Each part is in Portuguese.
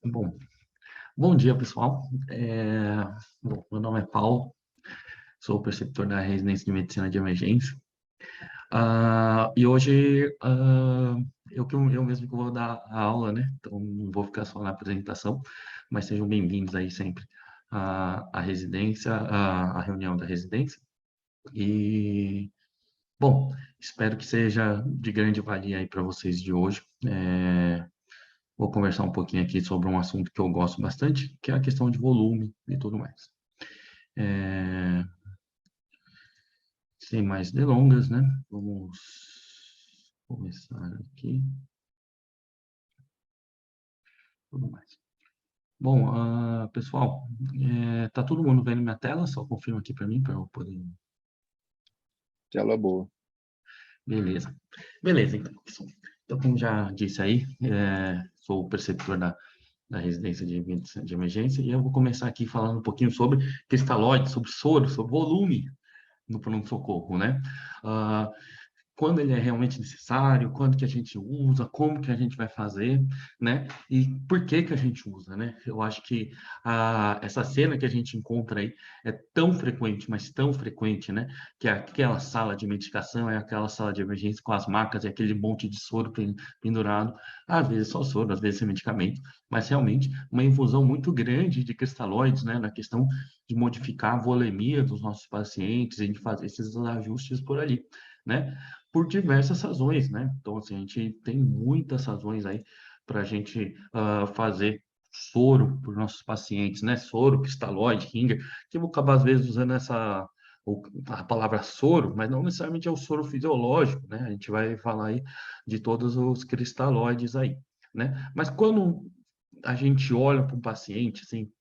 Bom, bom dia, pessoal. Bom, meu nome é Paulo, sou preceptor da Residência de Medicina de Emergência. E hoje eu mesmo que vou dar a aula, né? Então não vou ficar só na apresentação, mas sejam bem-vindos aí sempre à residência, à reunião da residência. E, bom, espero que seja de grande valia aí para vocês de hoje. Vou conversar um pouquinho aqui sobre um assunto que eu gosto bastante, que é a questão de volume e tudo mais. É, Sem mais delongas, né? Vamos começar aqui. Tudo mais. Bom, pessoal, tá todo mundo vendo minha tela? Só confirma aqui para mim, para eu poder. Tela boa. Beleza. Beleza, então, pessoal. Então, como já disse aí, sou o preceptor da residência de medicina de emergência e eu vou começar aqui falando um pouquinho sobre cristalóide, sobre soro, sobre volume no pronto-socorro, né? Ah, Quando ele é realmente necessário, quando que a gente usa, como que a gente vai fazer, né? E por que que a gente usa, né? Eu acho que essa cena que a gente encontra aí é tão frequente, mas tão frequente, né? Que é aquela sala de medicação, é aquela sala de emergência com as macas, é aquele monte de soro pendurado, às vezes só soro, às vezes é medicamento, mas realmente uma infusão muito grande de cristalóides, né? Na questão de modificar a volemia dos nossos pacientes e de fazer esses ajustes por ali, né? Por diversas razões, né? Então, assim, a gente tem muitas razões aí para a gente fazer soro para os nossos pacientes, né? Soro, cristalóide, ringer, que eu vou acabar às vezes usando a palavra soro, mas não necessariamente é o soro fisiológico, né? A gente vai falar aí de todos os cristalóides aí, né? Mas quando a gente olha para um paciente, assim,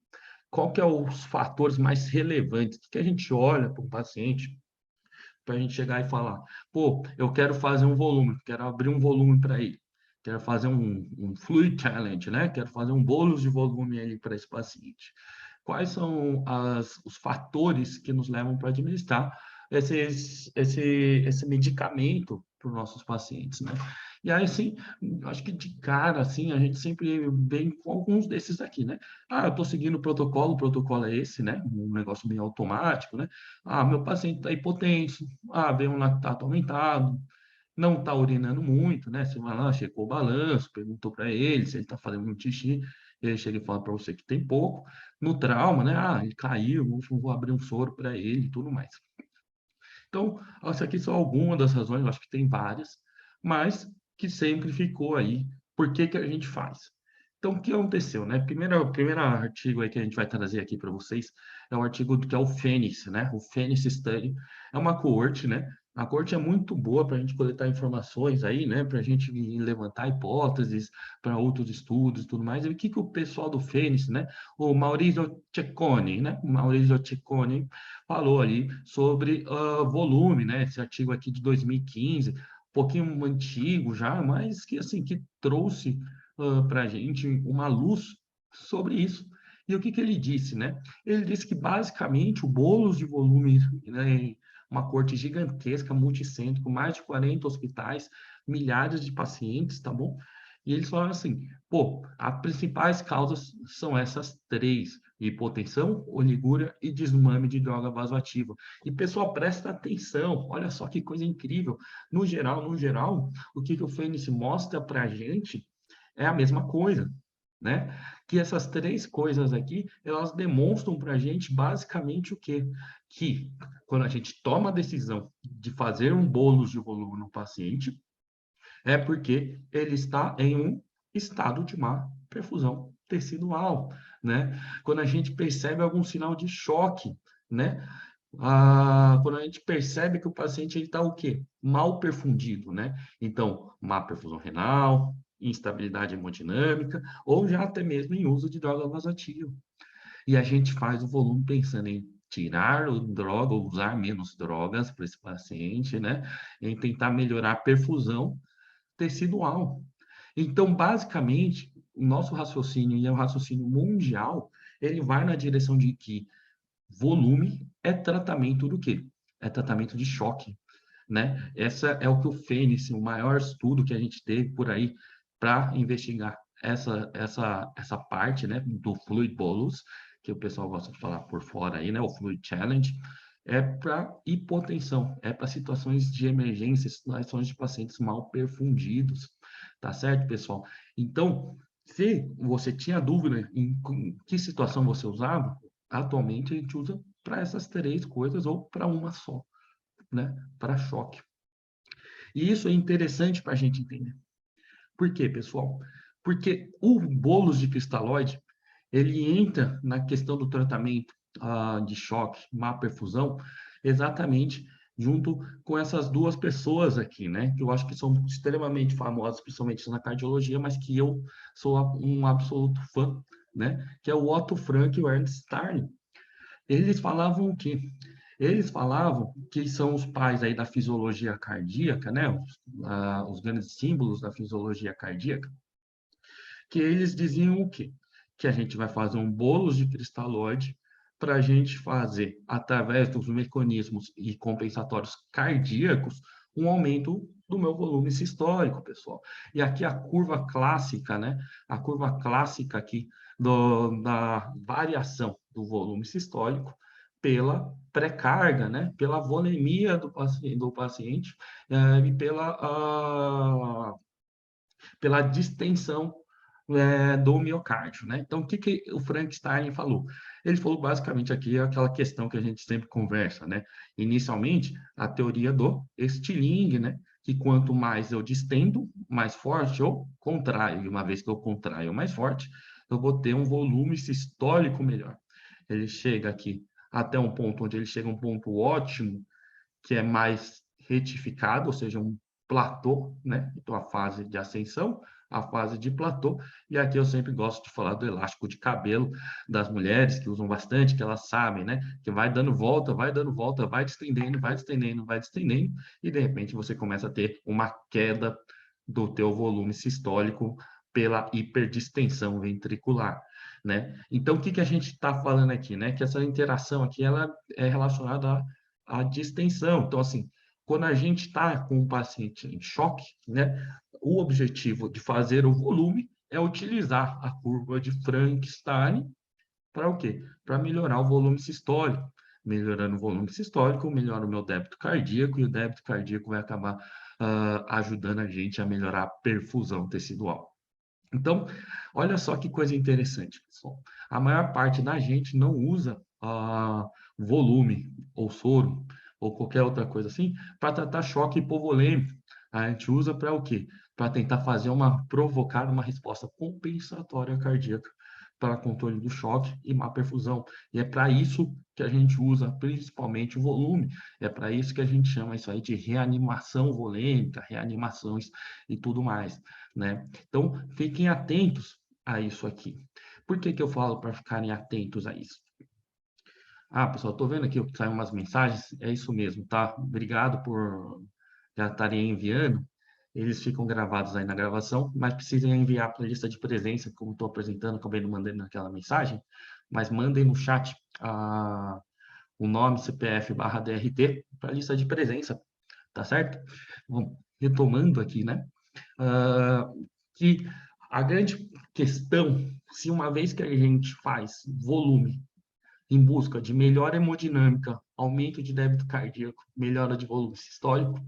qual que é os fatores mais relevantes? O que a gente olha para um paciente para a gente chegar e falar, pô, eu quero fazer um volume, quero abrir um volume para ele, quero fazer um fluid challenge, né? Quero fazer um bônus de volume ali para esse paciente. Quais são os fatores que nos levam para administrar esse medicamento para os nossos pacientes, né? E aí, assim, acho que de cara, assim, a gente sempre vem com alguns desses aqui, né? Eu estou seguindo o protocolo é esse, né? Um negócio meio automático, né? Meu paciente está hipotenso, veio um lactato aumentado, não está urinando muito, né? Você vai lá, checou o balanço, perguntou para ele se ele está fazendo muito xixi, ele chega e fala para você que tem pouco. No trauma, né? Ele caiu, vou abrir um soro para ele e tudo mais. Então, essas aqui são algumas das razões, eu acho que tem várias, mas que sempre ficou aí. Por que que a gente faz? Então, o que aconteceu, né? Primeiro artigo aí que a gente vai trazer aqui para vocês é o artigo que é o Fênix, né? O Fênix Study é uma coorte, né? A coorte é muito boa para a gente coletar informações aí, né? Para a gente levantar hipóteses para outros estudos e tudo mais. E o que que o pessoal do Fênix, né? O Maurizio Cecconi, né? O Maurizio Cecconi falou ali sobre volume, né? Esse artigo aqui de 2015, um pouquinho antigo já, mas que assim que trouxe para a gente uma luz sobre isso. E o que que ele disse, né? Ele disse que basicamente o bolo de volume, né, uma corte gigantesca, multicêntrico, mais de 40 hospitais, milhares de pacientes, tá bom? E eles falaram assim, pô, as principais causas são essas três: hipotensão, oligúria e desmame de droga vasoativa. E pessoal, presta atenção, olha só que coisa incrível. No geral, o que que o Fênix mostra para a gente é a mesma coisa, né? Que essas três coisas aqui, elas demonstram para a gente basicamente o quê? Que quando a gente toma a decisão de fazer um bolo de volume no paciente, é porque ele está em um estado de má perfusão tecidual, né? Quando a gente percebe algum sinal de choque, né? Quando a gente percebe que o paciente está o quê? Mal perfundido, né? Então, má perfusão renal, instabilidade hemodinâmica, ou já até mesmo em uso de droga vasoativa. E a gente faz o volume pensando em tirar o droga, ou usar menos drogas para esse paciente, né? Em tentar melhorar a perfusão tecidual. Então, basicamente, o nosso raciocínio, e é um raciocínio mundial, ele vai na direção de que volume é tratamento do quê? É tratamento de choque, né? Essa é o que o Fênix, o maior estudo que a gente teve por aí para investigar essa parte, né, do Fluid Bolus, que o pessoal gosta de falar por fora aí, né, o Fluid Challenge, é para hipotensão, é para situações de emergência, situações de pacientes mal perfundidos, tá certo, pessoal? Então, se você tinha dúvida em que situação você usava, atualmente a gente usa para essas três coisas ou para uma só, né? Para choque. E isso é interessante para a gente entender. Por quê, pessoal? Porque o bolos de cristalóide, ele entra na questão do tratamento de choque, má perfusão, exatamente junto com essas duas pessoas aqui, né? Que eu acho que são extremamente famosas, principalmente na cardiologia, mas que eu sou um absoluto fã, né? Que é o Otto Frank e o Ernst Starling. Eles falavam o quê? Eles falavam que são os pais aí da fisiologia cardíaca, né? Os grandes símbolos da fisiologia cardíaca, que eles diziam o quê? Que a gente vai fazer um bolo de cristalóide para a gente fazer, através dos mecanismos e compensatórios cardíacos, um aumento do meu volume sistólico, pessoal. E aqui a curva clássica, né? A curva clássica aqui da variação do volume sistólico pela pré-carga, né? Pela volemia do paciente e pela distensão do miocárdio, né? Então, o que, que o Frankenstein falou? Ele falou basicamente aqui aquela questão que a gente sempre conversa, né? Inicialmente, a teoria do Stilling, né? Que quanto mais eu distendo, mais forte eu contraio. E uma vez que eu contraio mais forte, eu vou ter um volume sistólico melhor. Ele chega aqui até um ponto onde ele chega a um ponto ótimo, que é mais retificado, ou seja, um platô, né? Então, a fase de ascensão, a fase de platô, e aqui eu sempre gosto de falar do elástico de cabelo das mulheres, que usam bastante, que elas sabem, né? Que vai dando volta, vai dando volta, vai distendendo, vai distendendo, vai distendendo, e de repente você começa a ter uma queda do teu volume sistólico pela hiperdistensão ventricular, né? Então, o que que a gente está falando aqui, né? Que essa interação aqui, ela é relacionada à distensão. Então, assim, quando a gente está com um paciente em choque, né? O objetivo de fazer o volume é utilizar a curva de Frankenstein para o quê? Para melhorar o volume sistólico. Melhorando o volume sistólico, melhora o meu débito cardíaco, e o débito cardíaco vai acabar ajudando a gente a melhorar a perfusão tecidual. Então, olha só que coisa interessante, pessoal. A maior parte da gente não usa volume ou soro ou qualquer outra coisa assim para tratar choque hipovolêmico. A gente usa para o quê? Para tentar provocar uma resposta compensatória cardíaca para controle do choque e má perfusão. E é para isso que a gente usa principalmente o volume. É para isso que a gente chama isso aí de reanimação volêmica, reanimações e tudo mais, né? Então, fiquem atentos a isso aqui. Por que que eu falo para ficarem atentos a isso? Ah, pessoal, estou vendo aqui que saem umas mensagens, é isso mesmo, tá? Obrigado por já estarem enviando. Eles ficam gravados aí na gravação, mas precisam enviar para a lista de presença, como estou apresentando, acabei não mandando naquela mensagem, mas mandem no chat o nome, CPF barra DRT para a lista de presença, tá certo? Bom, retomando aqui, né? Ah, que a grande questão, se uma vez que a gente faz volume em busca de melhor hemodinâmica, aumento de débito cardíaco, melhora de volume sistólico,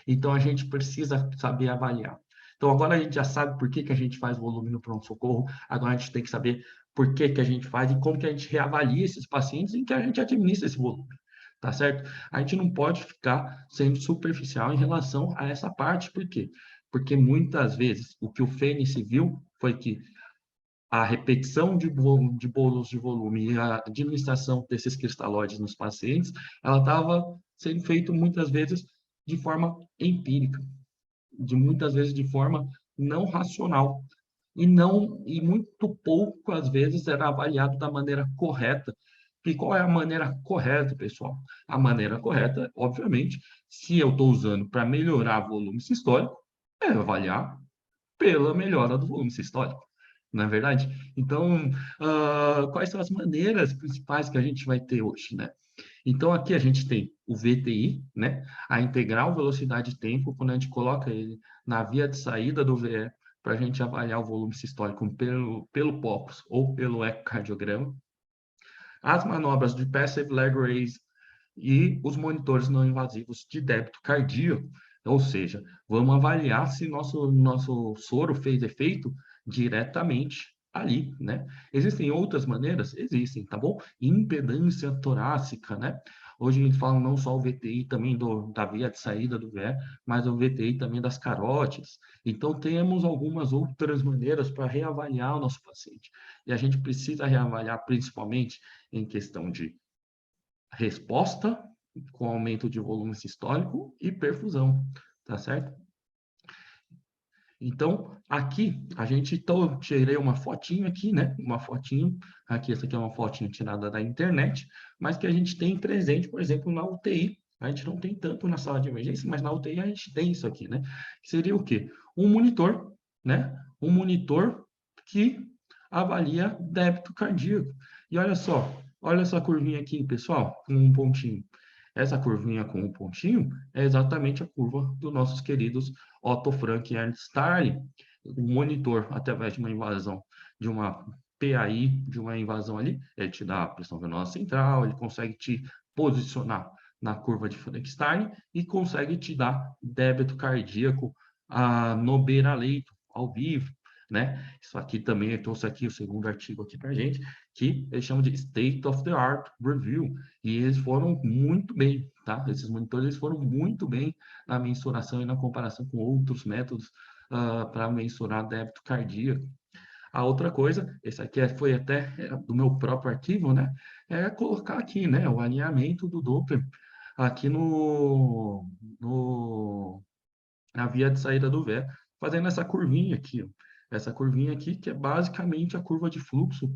então a gente precisa saber avaliar. Então agora a gente já sabe por que que a gente faz volume no pronto-socorro, agora a gente tem que saber por que que a gente faz e como que a gente reavalia esses pacientes em que a gente administra esse volume. Tá certo? A gente não pode ficar sendo superficial em relação a essa parte, por quê? Porque muitas vezes o que o Fênix viu foi que a repetição de bolos de volume e a administração desses cristalóides nos pacientes, ela estava sendo feita muitas vezes de forma empírica, muitas vezes de forma não racional e muito pouco às vezes era avaliado da maneira correta. E qual é a maneira correta, pessoal? A maneira correta, obviamente, se eu estou usando para melhorar o volume sistólico, é avaliar pela melhora do volume sistólico, não é verdade? Então, quais são as maneiras principais que a gente vai ter hoje, né? Então, aqui a gente tem o VTI, né? A integral velocidade-tempo, quando a gente coloca ele na via de saída do VE, para a gente avaliar o volume sistólico pelo POCUS ou pelo ecocardiograma, as manobras de passive leg raise e os monitores não invasivos de débito cardíaco, ou seja, vamos avaliar se nosso soro fez efeito diretamente ali, né? Existem outras maneiras? Existem, tá bom? Impedância torácica, né? Hoje a gente fala não só o VTI também da via de saída do VE, mas o VTI também das carótidas. Então, temos algumas outras maneiras para reavaliar o nosso paciente. E a gente precisa reavaliar principalmente em questão de resposta com aumento de volume sistólico e perfusão, tá certo? Então, aqui, a gente tirei uma fotinho aqui, né? Uma fotinho, aqui, essa aqui é uma fotinho tirada da internet, mas que a gente tem presente, por exemplo, na UTI. A gente não tem tanto na sala de emergência, mas na UTI a gente tem isso aqui, né? Que seria o quê? Um monitor, né? Um monitor que avalia débito cardíaco. E olha essa curvinha aqui, pessoal, com um pontinho. Essa curvinha com um pontinho é exatamente a curva dos nossos queridos Otto Frank e Ernst Starling. O monitor, através de uma invasão, de uma PAI, de uma invasão ali, ele te dá a pressão venosa central, ele consegue te posicionar na curva de Frank-Starling e consegue te dar débito cardíaco no beira-leito, ao vivo, né? Isso aqui também, eu trouxe aqui o segundo artigo aqui para gente, que eles chamam de State of the Art Review, e eles foram muito bem, tá? Esses monitores eles foram muito bem na mensuração e na comparação com outros métodos para mensurar débito cardíaco. A outra coisa, esse aqui foi até do meu próprio arquivo, né? É colocar aqui, né? O alinhamento do Doppler aqui na via de saída do VE, fazendo essa curvinha aqui, ó. Essa curvinha aqui, que é basicamente a curva de fluxo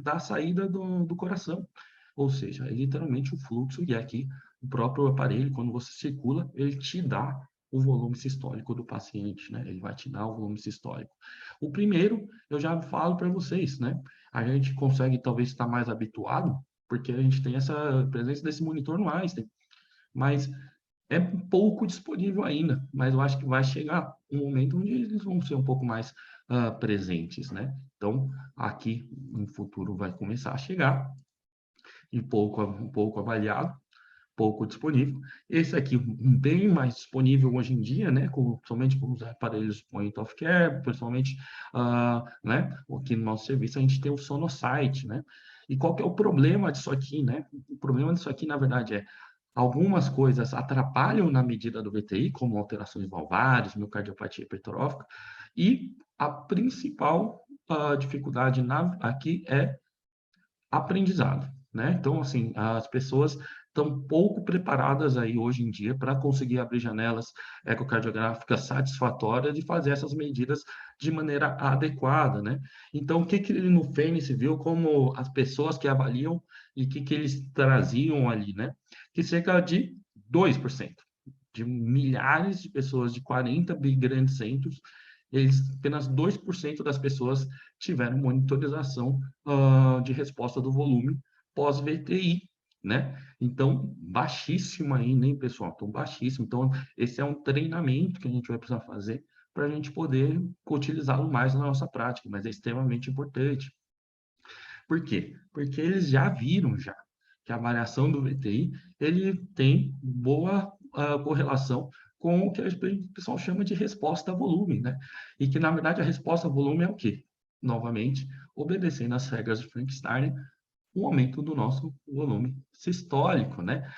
da saída do coração. Ou seja, é literalmente o fluxo, e aqui o próprio aparelho, quando você circula, ele te dá o volume sistólico do paciente, né? Ele vai te dar o volume sistólico. O primeiro, eu já falo para vocês, né? A gente consegue talvez estar mais habituado, porque a gente tem essa presença desse monitor no Einstein, mas é pouco disponível ainda, mas eu acho que vai chegar um momento onde eles vão ser um pouco mais presentes, né? Então, aqui no futuro vai começar a chegar, e um pouco avaliado, pouco disponível. Esse aqui, bem mais disponível hoje em dia, né? Somente com os aparelhos point of care, principalmente, né? Aqui no nosso serviço a gente tem o Sonosite, né? E qual que é o problema disso aqui, né? O problema disso aqui, na verdade, é algumas coisas atrapalham na medida do VTI, como alterações valvares, miocardiopatia hipertrófica, e a principal dificuldade aqui é aprendizado, né? Então, assim, as pessoas estão pouco preparadas aí hoje em dia para conseguir abrir janelas ecocardiográficas satisfatórias e fazer essas medidas de maneira adequada, né? Então, o que que ele no Fênix viu como as pessoas que avaliam e o que eles traziam ali, né? Que cerca de 2% de milhares de pessoas de 40 grandes centros, apenas 2% das pessoas tiveram monitorização de resposta do volume pós-VTI, né? Então, baixíssimo ainda, hein, pessoal? Então, baixíssimo. Então, esse é um treinamento que a gente vai precisar fazer para a gente poder utilizá-lo mais na nossa prática, mas é extremamente importante. Por quê? Porque eles já viram que a variação do VTI ele tem boa correlação com o que o pessoal chama de resposta a volume, né? E que, na verdade, a resposta a volume é o quê? Novamente, obedecendo às regras de Frankenstein, o aumento do nosso volume sistólico, né?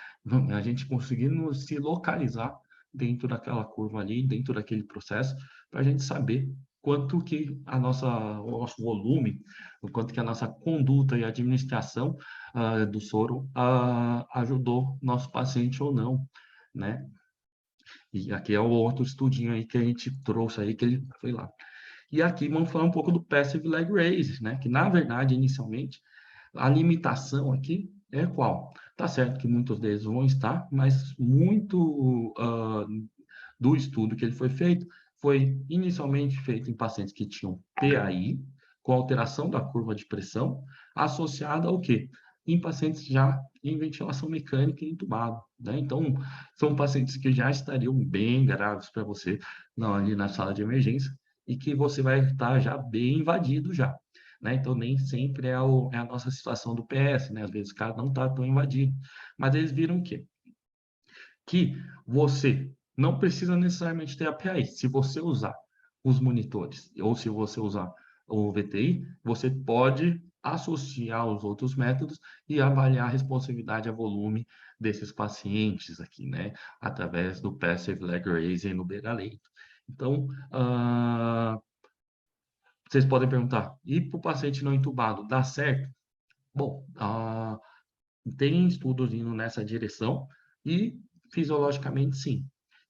A gente conseguindo se localizar dentro daquela curva ali, dentro daquele processo, para a gente saber quanto que o nosso volume, o quanto que a nossa conduta e administração do soro ajudou nosso paciente ou não, né? E aqui é o outro estudinho aí que a gente trouxe aí, que ele foi lá. E aqui vamos falar um pouco do passive leg raise, né? Que na verdade, inicialmente, a limitação aqui é qual? Tá certo que muitos deles vão estar, mas muito do estudo que ele foi inicialmente feito em pacientes que tinham PAI, com alteração da curva de pressão, associada ao quê? em pacientes já em ventilação mecânica e entubado, né? Então, são pacientes que já estariam bem graves para você ali na sala de emergência e que você vai estar já bem invadido já, né? Então, nem sempre é a nossa situação do PS, né? Às vezes o cara não está tão invadido, mas eles viram que você não precisa necessariamente ter a PAI. Se você usar os monitores ou se você usar o VTI, você pode associar os outros métodos e avaliar a responsividade a volume desses pacientes aqui, né? Através do Passive Leg Raising no beira-leito. Então, vocês podem perguntar, e para o paciente não entubado, dá certo? Bom, tem estudos indo nessa direção e fisiologicamente sim.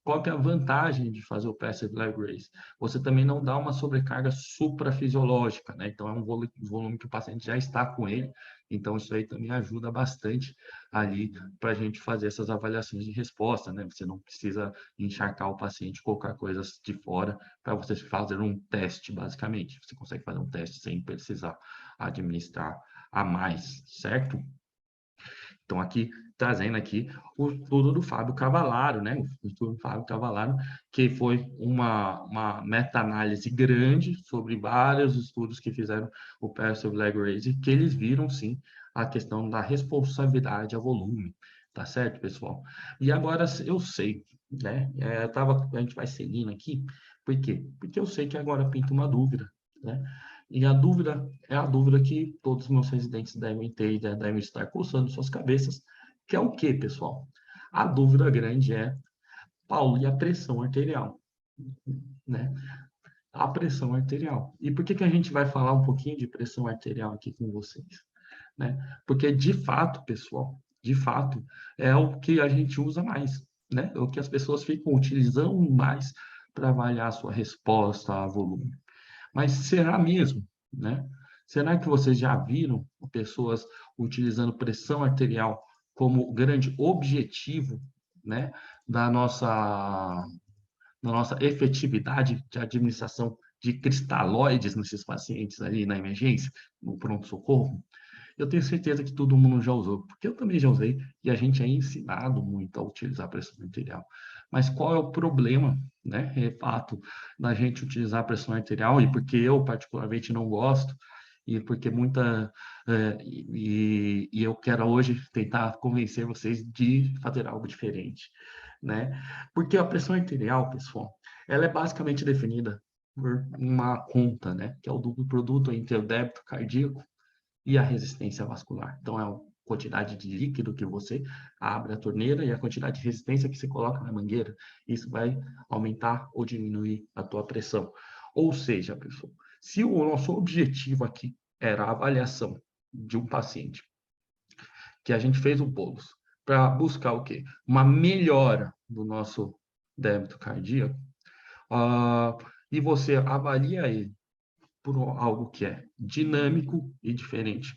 Qual que é a vantagem de fazer o passive leg raise? Você também não dá uma sobrecarga suprafisiológica, né? Então é um volume que o paciente já está com ele. Então isso aí também ajuda bastante ali para a gente fazer essas avaliações de resposta, né? Você não precisa encharcar o paciente, colocar coisas de fora para você fazer um teste, basicamente. Você consegue fazer um teste sem precisar administrar a mais, certo? Então, aqui, trazendo aqui o estudo do Fábio Cavallaro, né? O estudo do Fábio Cavallaro, que foi uma meta-análise grande sobre vários estudos que fizeram o Passive Leg Raise, que eles viram, sim, a questão da responsabilidade a volume, tá certo, pessoal? E agora, eu sei, né? A gente vai seguindo aqui, por quê? Porque eu sei que agora pinta uma dúvida, né? E a dúvida é a dúvida que todos os meus residentes devem ter e devem estar coçando suas cabeças, que é o quê, pessoal? A dúvida grande é, Paulo, e a pressão arterial? Né? A pressão arterial. E por que que a gente vai falar um pouquinho de pressão arterial aqui com vocês? Né? Porque, de fato, pessoal, de fato, é o que a gente usa mais, né? É o que as pessoas ficam utilizando mais para avaliar a sua resposta a volume. Mas será mesmo, né? Será que vocês já viram pessoas utilizando pressão arterial como grande objetivo, né, da nossa efetividade de administração de cristalóides nesses pacientes ali na emergência, no pronto-socorro? Eu tenho certeza que todo mundo já usou, porque eu também já usei, e a gente é ensinado muito a utilizar pressão arterial. Mas qual é o problema, né? É fato da gente utilizar pressão arterial, e porque eu particularmente não gosto, e porque e eu quero hoje tentar convencer vocês de fazer algo diferente, né? Porque a pressão arterial, pessoal, ela é basicamente definida por uma conta, né? Que é o duplo produto entre o débito cardíaco e a resistência vascular. Então, é a quantidade de líquido que você abre a torneira e a quantidade de resistência que você coloca na mangueira. Isso vai aumentar ou diminuir a tua pressão. Ou seja, pessoal, se o nosso objetivo aqui era a avaliação de um paciente, que a gente fez o bolus, para buscar o quê? Uma melhora do nosso débito cardíaco, e você avalia ele por algo que é dinâmico e diferente,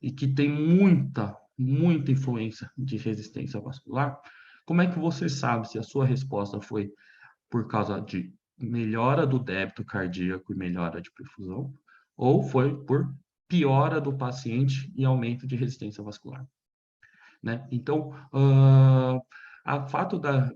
e que tem muita influência de resistência vascular, como é que você sabe se a sua resposta foi por causa de melhora do débito cardíaco e melhora de perfusão, ou foi por piora do paciente e aumento de resistência vascular, né? Então, a fato da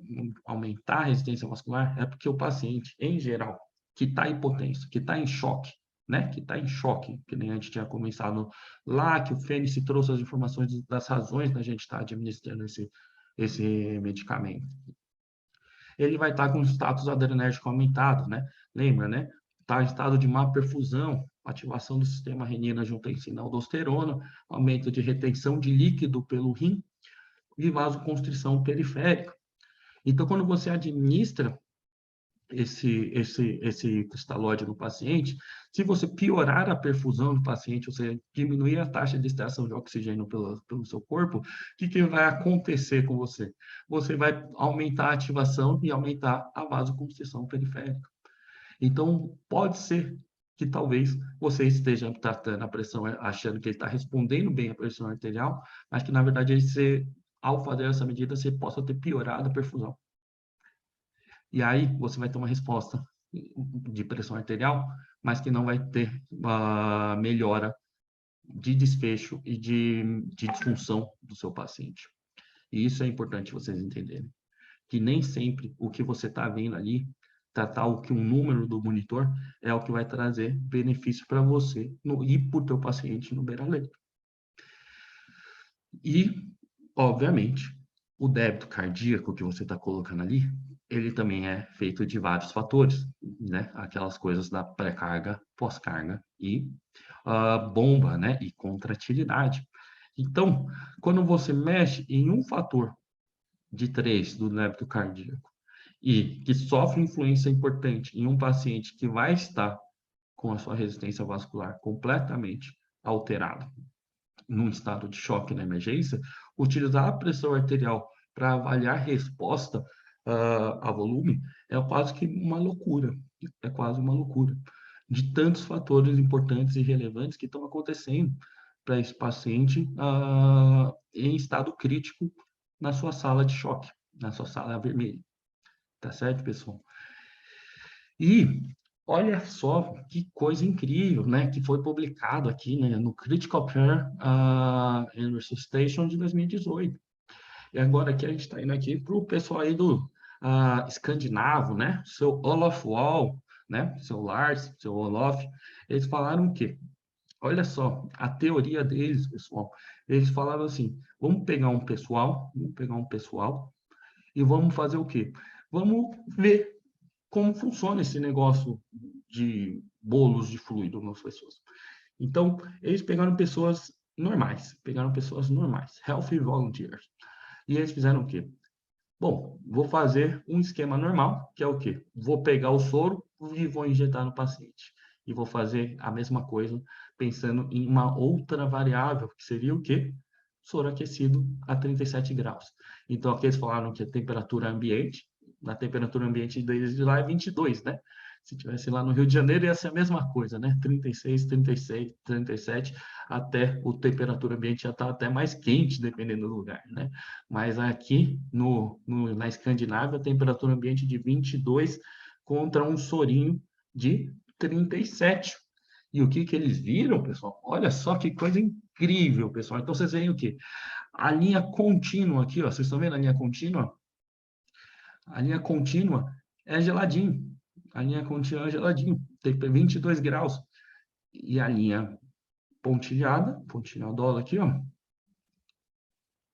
aumentar a resistência vascular é porque o paciente, em geral, que está hipotenso, que está em choque, né? Que está em choque, que nem a gente tinha começado lá, que o Fênix trouxe as informações das razões da gente estar administrando esse medicamento. Ele vai estar com o status adrenérgico aumentado, né? Lembra, né? Está em estado de má perfusão, ativação do sistema renina-angiotensina-aldosterona, aumento de retenção de líquido pelo rim, e vasoconstrição periférica. Então, quando você administra esse cristalóide no paciente, se você piorar a perfusão do paciente, ou seja, diminuir a taxa de extração de oxigênio pelo seu corpo, o que vai acontecer com você? Você vai aumentar a ativação e aumentar a vasoconstrição periférica. Então, pode ser que talvez você esteja tratando a pressão, achando que ele está respondendo bem à pressão arterial, mas que, na verdade, ao fazer essa medida, você possa ter piorado a perfusão. E aí, você vai ter uma resposta de pressão arterial, mas que não vai ter uma melhora de desfecho e de disfunção do seu paciente. E isso é importante vocês entenderem, que nem sempre o que você está vendo ali, tratar o que um número do monitor é o que vai trazer benefício para você e para o teu paciente no beira-leito. E, obviamente, o débito cardíaco que você está colocando ali, ele também é feito de vários fatores, né? Aquelas coisas da pré-carga, pós-carga e bomba, né? E contratilidade. Então, quando você mexe em um fator de 3 do débito cardíaco e que sofre influência importante em um paciente que vai estar com a sua resistência vascular completamente alterada, num estado de choque na emergência, utilizar a pressão arterial para avaliar resposta a volume é quase que uma loucura. É quase uma loucura. De tantos fatores importantes e relevantes que estão acontecendo para esse paciente em estado crítico na sua sala de choque, na sua sala vermelha. Tá certo, pessoal? E olha só que coisa incrível, né? Que foi publicado aqui, né, no Critical Care and Resuscitation de 2018. E agora aqui a gente está indo aqui para o pessoal aí do escandinavo, né? Seu Olof Wall, né? Seu Lars, seu Olof. Eles falaram o quê? Olha só, a teoria deles, pessoal. Eles falaram assim: vamos pegar um pessoal e vamos fazer o quê? Vamos ver como funciona esse negócio de bolos de fluido nas pessoas. Então, eles pegaram pessoas normais, healthy volunteers. E eles fizeram o quê? Bom, vou fazer um esquema normal, que é o quê? Vou pegar o soro e vou injetar no paciente. E vou fazer a mesma coisa, pensando em uma outra variável, que seria o quê? Soro aquecido a 37 graus. Então, aqui eles falaram que a temperatura ambiente, na temperatura ambiente deles de lá é 22, né? Se tivesse lá no Rio de Janeiro, ia ser a mesma coisa, né? 36, 36, 37, até a temperatura ambiente já está até mais quente, dependendo do lugar, né? Mas aqui na Escandinávia, a temperatura ambiente de 22 contra um sorinho de 37. E o que eles viram, pessoal? Olha só que coisa incrível, pessoal. Então, vocês veem o quê? A linha contínua aqui, ó. Vocês estão vendo a linha contínua? A linha contínua é geladinho. A linha contínua é geladinho. Tem 22 graus. E a linha pontilhadola aqui, ó,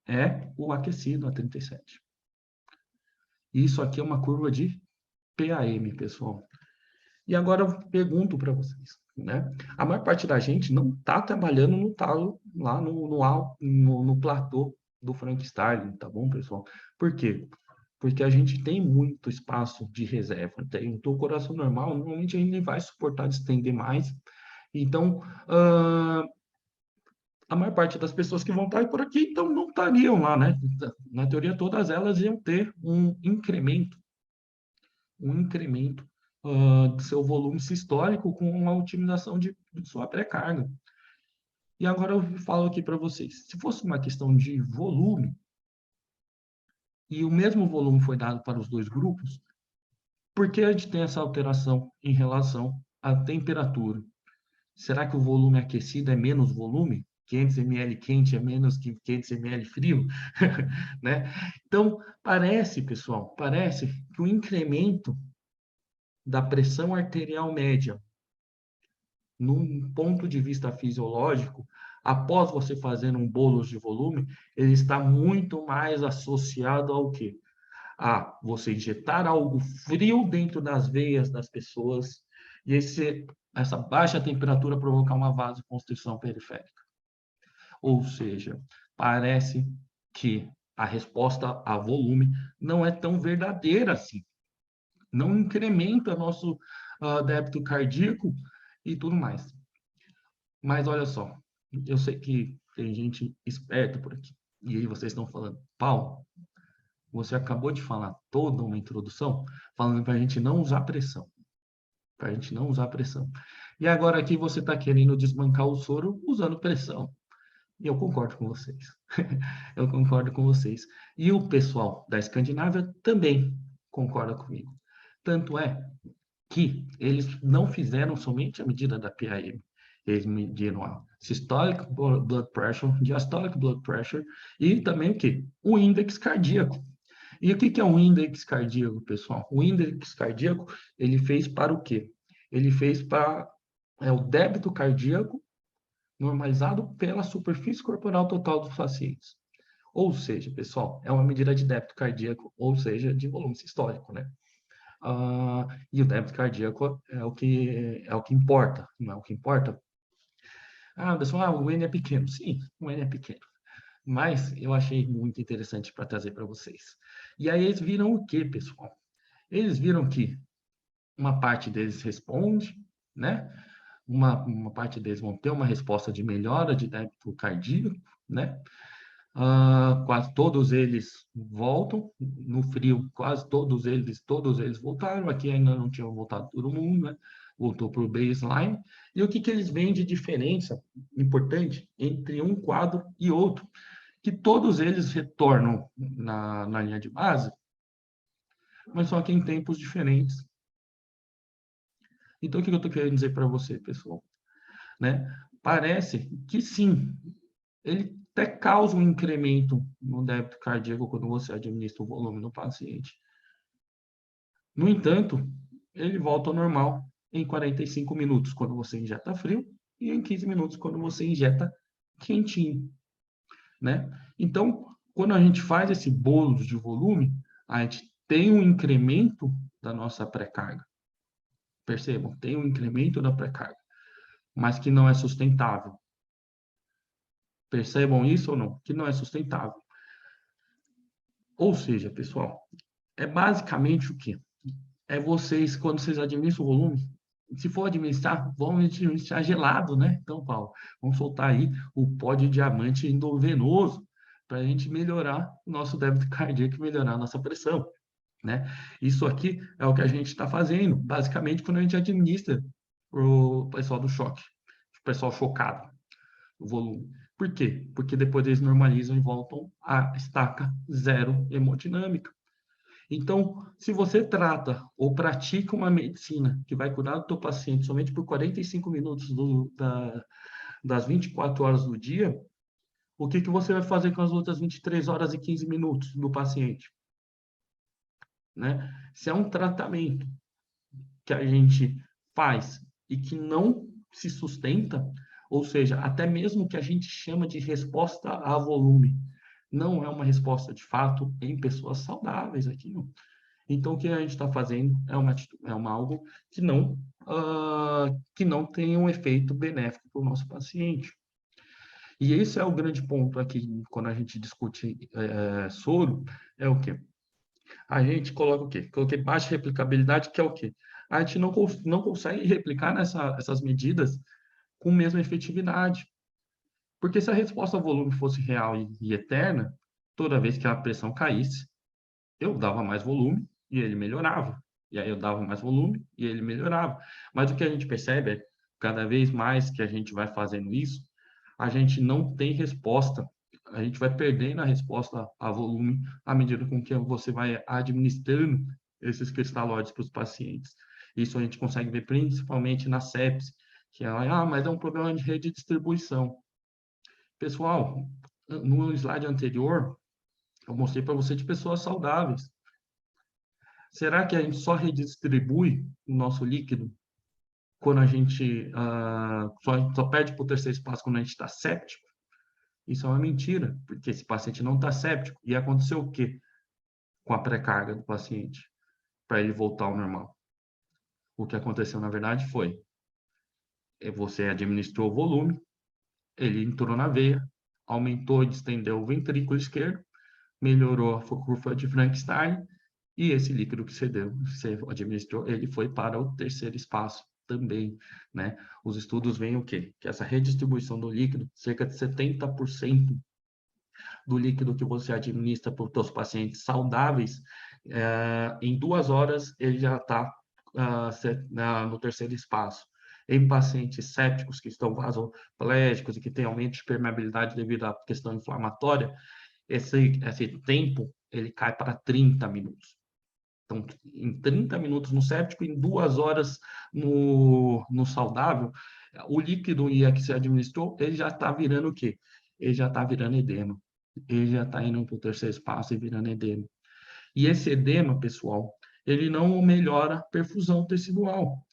é o aquecido a 37. Isso aqui é uma curva de PAM, pessoal. E agora eu pergunto para vocês, né? A maior parte da gente não está trabalhando no talo, lá no platô do Frankenstein, tá bom, pessoal? Por quê? Porque a gente tem muito espaço de reserva. Tem o coração normal, normalmente a gente vai suportar de estender mais. Então, a maior parte das pessoas que vão estar por aqui, então não estariam lá, né? Na teoria, todas elas iam ter um incremento do seu volume sistólico com a otimização de sua pré-carga. E agora eu falo aqui para vocês, se fosse uma questão de volume, e o mesmo volume foi dado para os dois grupos, por que a gente tem essa alteração em relação à temperatura? Será que o volume aquecido é menos volume? 500 ml quente é menos que 500 ml frio? Né? Então, pessoal, parece que o incremento da pressão arterial média, num ponto de vista fisiológico, após você fazer um bolos de volume, ele está muito mais associado ao quê? A você injetar algo frio dentro das veias das pessoas e essa baixa temperatura provocar uma vasoconstrição periférica. Ou seja, parece que a resposta a volume não é tão verdadeira assim. Não incrementa nosso débito cardíaco e tudo mais. Mas olha só, eu sei que tem gente esperta por aqui. E aí vocês estão falando, Paulo, você acabou de falar toda uma introdução falando para a gente não usar pressão. Para a gente não usar pressão. E agora aqui você está querendo desbancar o soro usando pressão. E eu concordo com vocês. Eu concordo com vocês. E o pessoal da Escandinávia também concorda comigo. Tanto é que eles não fizeram somente a medida da PAM. Eles mediram a systolic blood pressure, diastolic blood pressure e também o quê? O índex cardíaco. E o que é um índex cardíaco, pessoal? O índex cardíaco, ele fez para o quê? Ele fez para o débito cardíaco normalizado pela superfície corporal total dos pacientes. Ou seja, pessoal, é uma medida de débito cardíaco, ou seja, de volume sistólico, né? E o débito cardíaco é o que importa, não é o que importa. Pessoal, o N é pequeno. Sim, o N é pequeno. Mas eu achei muito interessante para trazer para vocês. E aí eles viram o que, pessoal? Eles viram que uma parte deles responde, né? Uma parte deles vão ter uma resposta de melhora de débito cardíaco, né? Quase todos eles voltam no frio, quase todos eles voltaram. Aqui ainda não tinham voltado todo mundo, né? Voltou para o baseline. E o que eles veem de diferença importante entre um quadro e outro? Que todos eles retornam na linha de base, mas só que em tempos diferentes. Então, o que eu estou querendo dizer para você, pessoal? Né? Parece que sim, ele até causa um incremento no débito cardíaco quando você administra o volume no paciente. No entanto, ele volta ao normal em 45 minutos quando você injeta frio e em 15 minutos quando você injeta quentinho, né? Então, quando a gente faz esse bolo de volume, a gente tem um incremento da nossa pré-carga. Percebam, tem um incremento da pré-carga, mas que não é sustentável. Percebam isso ou não? Que não é sustentável. Ou seja, pessoal, é basicamente o quê? É vocês, quando vocês administram o volume, se for administrar, vão administrar gelado, né? Então, Paulo, vamos soltar aí o pó de diamante endovenoso para a gente melhorar o nosso débito cardíaco e melhorar a nossa pressão, né? Isso aqui é o que a gente está fazendo, basicamente, quando a gente administra o pessoal do choque, o pessoal chocado, o volume. Por quê? Porque depois eles normalizam e voltam à estaca zero hemodinâmica. Então, se você trata ou pratica uma medicina que vai cuidar do teu paciente somente por 45 minutos das 24 horas do dia, o que você vai fazer com as outras 23 horas e 15 minutos do paciente? Né? Se é um tratamento que a gente faz e que não se sustenta, ou seja, até mesmo que a gente chama de resposta a volume, não é uma resposta de fato em pessoas saudáveis aqui. Então, o que a gente está fazendo é algo que não tem um efeito benéfico para o nosso paciente. E esse é o grande ponto aqui, quando a gente discute soro, é o quê? A gente coloca o quê? Coloquei baixa replicabilidade, que é o quê? A gente não consegue replicar essas medidas com a mesma efetividade. Porque se a resposta ao volume fosse real e eterna, toda vez que a pressão caísse, eu dava mais volume e ele melhorava. E aí eu dava mais volume e ele melhorava. Mas o que a gente percebe é, cada vez mais que a gente vai fazendo isso, a gente não tem resposta. A gente vai perdendo a resposta a volume à medida com que você vai administrando esses cristalóides para os pacientes. Isso a gente consegue ver principalmente na sepse, que é, mas é um problema de rede de distribuição. Pessoal, no slide anterior, eu mostrei para você de pessoas saudáveis. Será que a gente só redistribui o nosso líquido quando a gente só perde para o terceiro espaço quando a gente está séptico? Isso é uma mentira, porque esse paciente não está séptico. E aconteceu o quê com a pré-carga do paciente para ele voltar ao normal? O que aconteceu, na verdade, foi você administrou o volume, ele entrou na veia, aumentou e distendeu o ventrículo esquerdo, melhorou a curva de Frankenstein, e esse líquido que você administrou, ele foi para o terceiro espaço também, né? Os estudos veem o quê? Que essa redistribuição do líquido, cerca de 70% do líquido que você administra para os seus pacientes saudáveis, em 2 horas ele já está no terceiro espaço. Em pacientes sépticos que estão vasoplégicos e que têm aumento de permeabilidade devido à questão inflamatória, esse tempo ele cai para 30 minutos. Então, em 30 minutos no séptico, em 2 horas no saudável, O líquido IA que você administrou, ele já está virando o quê? Ele já está virando edema. Ele já está indo para o terceiro espaço e virando edema. E esse edema, pessoal, ele não melhora a perfusão tecidual.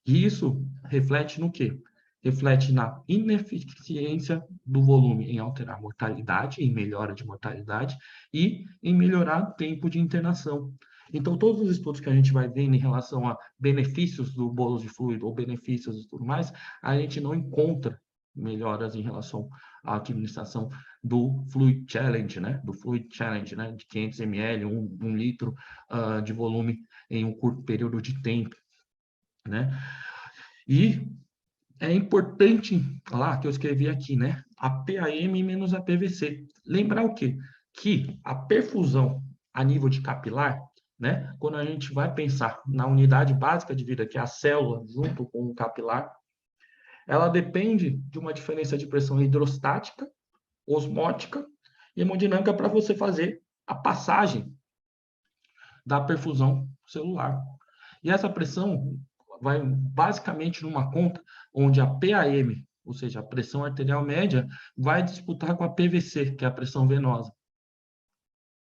E isso reflete no quê? Reflete na ineficiência do volume em alterar a mortalidade, em melhora de mortalidade e em melhorar o tempo de internação. Então, todos os estudos que a gente vai vendo em relação a benefícios do bolo de fluido ou benefícios e tudo mais, a gente não encontra melhoras em relação à administração do Fluid Challenge, né? Do Fluid Challenge, né? De 500 ml, 1 litro de volume em um curto período de tempo, né? E é importante, lá que eu escrevi aqui, né? A PAM menos a PVC. Lembrar o quê? Que a perfusão a nível de capilar, né? Quando a gente vai pensar na unidade básica de vida, que é a célula junto com o capilar, ela depende de uma diferença de pressão hidrostática, osmótica e hemodinâmica para você fazer a passagem da perfusão celular. E essa pressão vai basicamente numa conta onde a PAM, ou seja, a pressão arterial média, vai disputar com a PVC, que é a pressão venosa.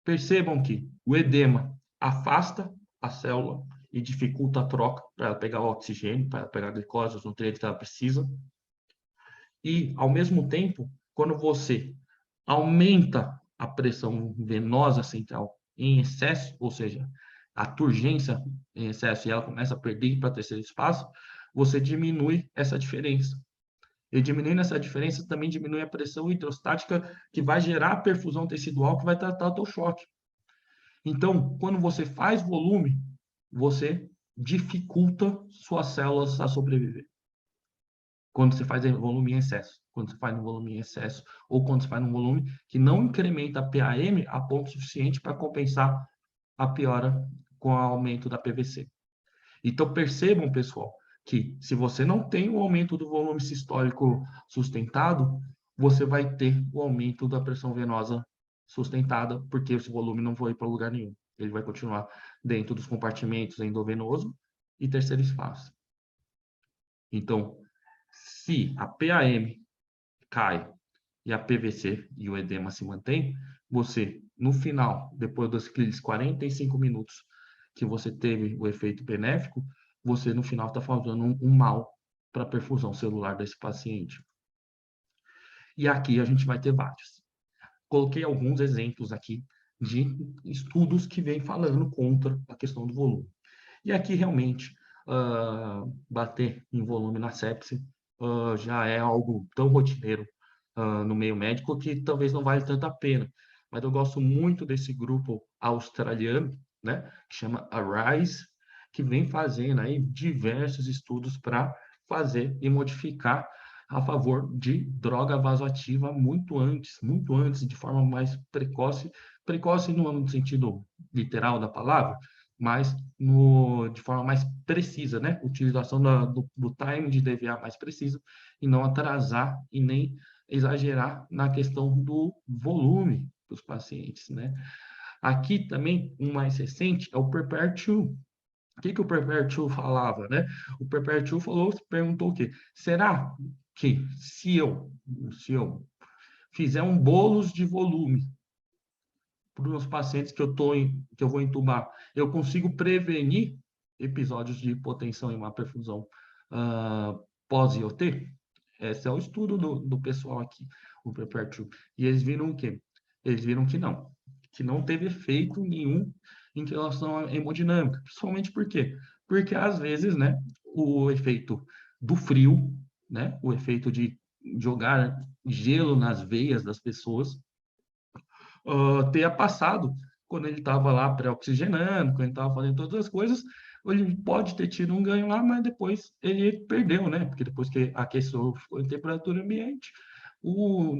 Percebam que o edema afasta a célula e dificulta a troca para ela pegar o oxigênio, para ela pegar a glicose, os nutrientes que ela precisa. E, ao mesmo tempo, quando você aumenta a pressão venosa central em excesso, ou seja, a turgência em excesso e ela começa a perder para terceiro espaço, você diminui essa diferença. E diminuindo essa diferença, também diminui a pressão hidrostática que vai gerar a perfusão tecidual que vai tratar o teu choque. Então, quando você faz volume, você dificulta suas células a sobreviver. Quando você faz volume em excesso. Quando você faz um volume em excesso, ou quando você faz um volume que não incrementa a PAM a ponto suficiente para compensar a piora com o aumento da PVC. Então, percebam, pessoal, que se você não tem o aumento do volume sistólico sustentado, você vai ter o aumento da pressão venosa sustentada, porque esse volume não foi para lugar nenhum. Ele vai continuar dentro dos compartimentos endovenoso e terceiro espaço. Então, se a PAM cai e a PVC e o edema se mantém, você, no final, depois daqueles 45 minutos que você teve o efeito benéfico, você, no final, está fazendo um mal para a perfusão celular desse paciente. E aqui a gente vai ter vários. Coloquei alguns exemplos aqui de estudos que vêm falando contra a questão do volume. E aqui, realmente, bater em volume na sepse já é algo tão rotineiro no meio médico que talvez não vale tanto a pena. Mas eu gosto muito desse grupo australiano, né, que chama ARISE, que vem fazendo aí diversos estudos para fazer e modificar a favor de droga vasoativa muito antes, de forma mais precoce, precoce não no sentido literal da palavra, mas de forma mais precisa, né? Utilização do time de DVA mais preciso e não atrasar e nem exagerar na questão do volume dos pacientes, né? Aqui também, um mais recente é o Prepare2. O que o Prepare2 falava, né? O Prepare2 perguntou o quê? Será que se eu fizer um bolos de volume para os pacientes que eu vou entubar, eu consigo prevenir episódios de hipotensão e má perfusão pós-IOT? Esse é o estudo do pessoal aqui, o Prepare2. E eles viram o quê? Eles viram que não teve efeito nenhum em relação à hemodinâmica. Principalmente por quê? Porque, às vezes, né, o efeito do frio, né, o efeito de jogar gelo nas veias das pessoas, tenha passado quando ele estava lá pré-oxigenando, quando ele estava fazendo todas as coisas, ele pode ter tido um ganho lá, mas depois ele perdeu, né? Porque depois que aqueceu, ficou em temperatura ambiente,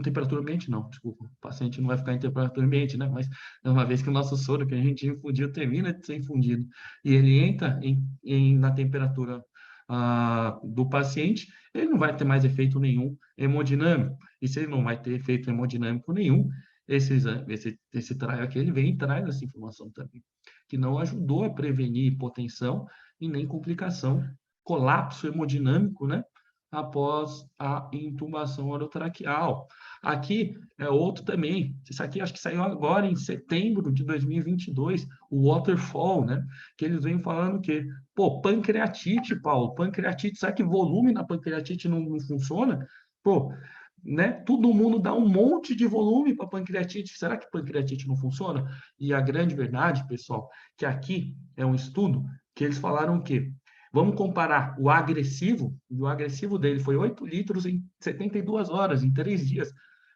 temperatura ambiente não, desculpa, o paciente não vai ficar em temperatura ambiente, né? Mas uma vez que o nosso soro que a gente infundiu termina de ser infundido e ele entra na temperatura do paciente, ele não vai ter mais efeito nenhum hemodinâmico. E se ele não vai ter efeito hemodinâmico nenhum, esse trial aqui, ele vem e traz essa informação também, que não ajudou a prevenir hipotensão e nem complicação, colapso hemodinâmico, né? após a intubação orotraqueal. Aqui é outro também. Isso aqui acho que saiu agora em setembro de 2022, o Waterfall, né? Que eles vêm falando que, pô, pancreatite, Paulo, pancreatite, será que volume na pancreatite não funciona? Pô, né? Todo mundo dá um monte de volume para pancreatite. Será que pancreatite não funciona? E a grande verdade, pessoal, que aqui é um estudo que eles falaram que vamos comparar o agressivo, e o agressivo dele foi 8 litros em 72 horas, em 3 dias.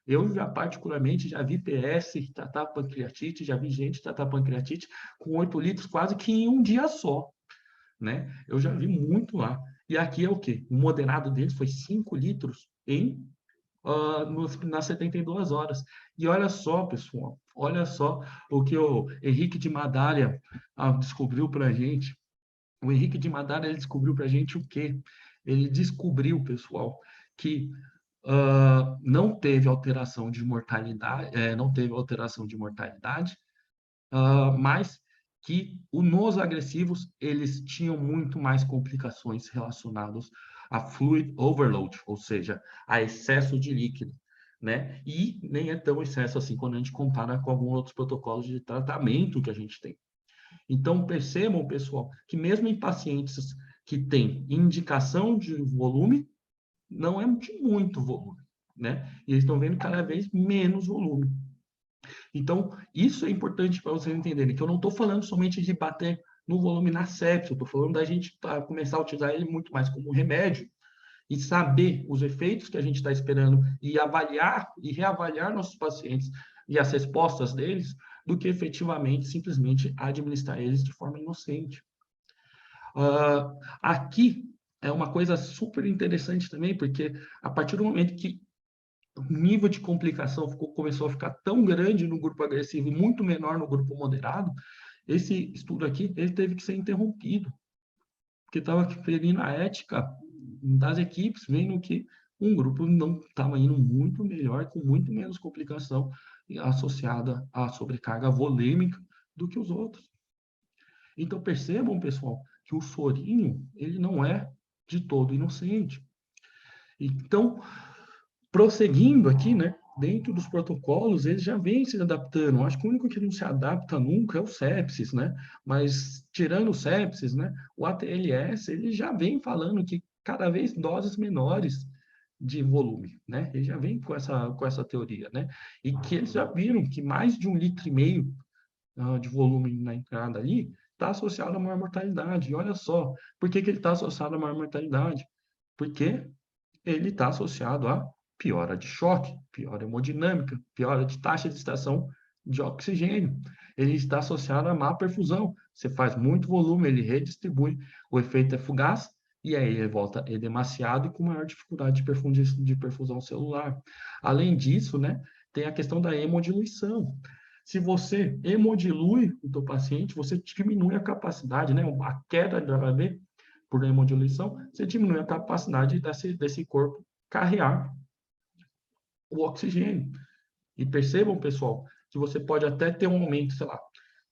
Eu já, particularmente, já vi PS tratar pancreatite, já vi gente tratar pancreatite com 8 litros quase que em um dia só, né? Eu já vi muito lá. E aqui é o quê? O moderado deles foi 5 litros nas 72 horas. E olha só, pessoal, olha só o que o Henrique de Madália descobriu para a gente. O Henrique de Madália ele descobriu para a gente o quê? Ele descobriu, pessoal, que não teve alteração de mortalidade, não teve alteração de mortalidade, mas que nos agressivos eles tinham muito mais complicações relacionadas a fluid overload, ou seja, a excesso de líquido, né? E nem é tão excesso assim quando a gente compara com alguns outros protocolos de tratamento que a gente tem. Então, percebam, pessoal, que mesmo em pacientes que têm indicação de volume, não é de muito volume, né? E eles estão vendo cada vez menos volume. Então, isso é importante para vocês entenderem, que eu não estou falando somente de bater no volume na sepsia, eu estou falando da gente começar a utilizar ele muito mais como remédio e saber os efeitos que a gente está esperando e avaliar e reavaliar nossos pacientes e as respostas deles, do que efetivamente simplesmente administrar eles de forma inocente. Aqui é uma coisa super interessante também, porque a partir do momento que o nível de complicação começou a ficar tão grande no grupo agressivo e muito menor no grupo moderado, esse estudo aqui ele teve que ser interrompido, porque estava ferindo a ética das equipes, vendo que um grupo não estava indo muito melhor, com muito menos complicação associada à sobrecarga volêmica do que os outros. Então percebam, pessoal, que o sorinho ele não é de todo inocente. Então, prosseguindo aqui, né, dentro dos protocolos, eles já vêm se adaptando. Acho que o único que não se adapta nunca é o sepsis, né? Mas tirando o sepsis, né, o ATLS, ele já vem falando que cada vez doses menores de volume, né? Ele já vem com essa teoria, né? E que eles já viram que mais de 1,5 litro de volume na entrada ali está associado a maior mortalidade. E olha só, por que ele está associado a maior mortalidade? Porque ele está associado a piora de choque, piora hemodinâmica, piora de taxa de extração de oxigênio. Ele está associado a má perfusão. Você faz muito volume, ele redistribui, o efeito é fugaz, e aí ele volta edemaciado e com maior dificuldade de perfusão celular. Além disso, né, tem a questão da hemodiluição. Se você hemodilui o teu paciente, você diminui a capacidade, né, a queda do HB por hemodiluição, você diminui a capacidade desse corpo carregar o oxigênio. E percebam, pessoal, que você pode até ter um aumento, sei lá,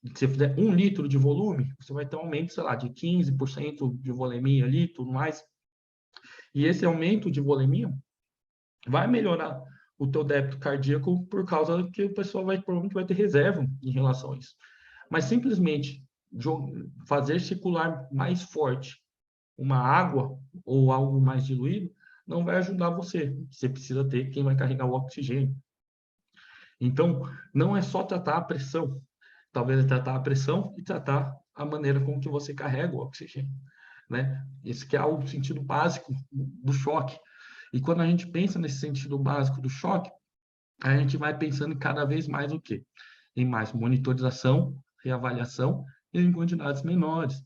se você fizer 1 litro de volume, você vai ter um aumento, sei lá, de 15% de volemia ali, tudo mais. E esse aumento de volemia vai melhorar o teu débito cardíaco por causa que o pessoal provavelmente vai ter reserva em relação a isso. Mas simplesmente fazer circular mais forte uma água ou algo mais diluído não vai ajudar você. Você precisa ter quem vai carregar o oxigênio. Então, não é só tratar a pressão. Talvez é tratar a pressão e tratar a maneira como que você carrega o oxigênio, né? Esse que é o sentido básico do choque. E quando a gente pensa nesse sentido básico do choque, a gente vai pensando cada vez mais o quê? Em mais monitorização, reavaliação e em quantidades menores.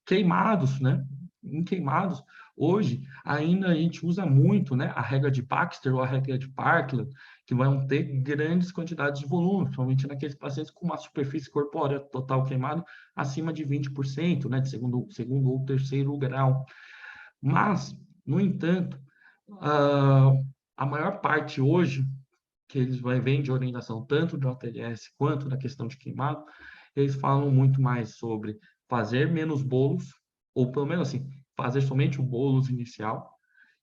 Queimados, né? Em queimados, hoje ainda a gente usa muito, né, a regra de Baxter ou a regra de Parkland, que vão ter grandes quantidades de volume, principalmente naqueles pacientes com uma superfície corpórea total queimado acima de 20%, né, de segundo ou terceiro grau. Mas, no entanto, a maior parte hoje que eles vêm de orientação tanto do ATLS quanto da questão de queimado, eles falam muito mais sobre fazer menos bolos, ou pelo menos assim, fazer somente o bolos inicial,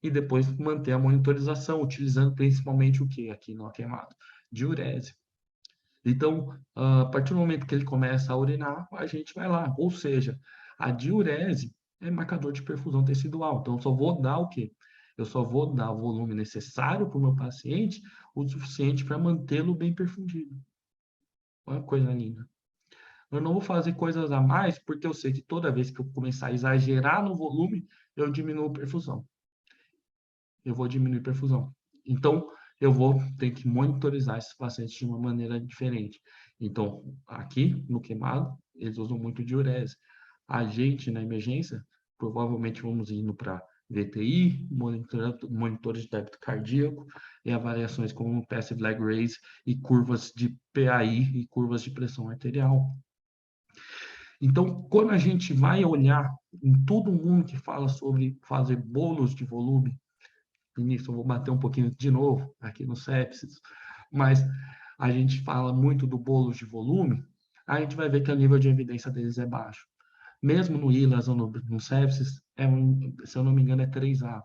e depois manter a monitorização, utilizando principalmente o que aqui no queimado? Diurese. Então, a partir do momento que ele começa a urinar, a gente vai lá. Ou seja, a diurese é marcador de perfusão tecidual. Então, eu só vou dar o quê? Eu só vou dar o volume necessário para o meu paciente, o suficiente para mantê-lo bem perfundido. Olha que coisa linda. Eu não vou fazer coisas a mais, porque eu sei que toda vez que eu começar a exagerar no volume, eu diminuo a perfusão. Eu vou diminuir a perfusão. Então, eu vou ter que monitorizar esses pacientes de uma maneira diferente. Então, aqui no queimado, eles usam muito diurese. A gente, na emergência, provavelmente vamos indo para VTI, monitores de débito cardíaco e avaliações como passive leg raise e curvas de PAI e curvas de pressão arterial. Então, quando a gente vai olhar em todo mundo que fala sobre fazer bolos de volume, e nisso eu vou bater um pouquinho de novo aqui no sepsis, mas a gente fala muito do bolo de volume, a gente vai ver que o nível de evidência deles é baixo. Mesmo no ILAS ou no sepsis, se eu não me engano, é 3A.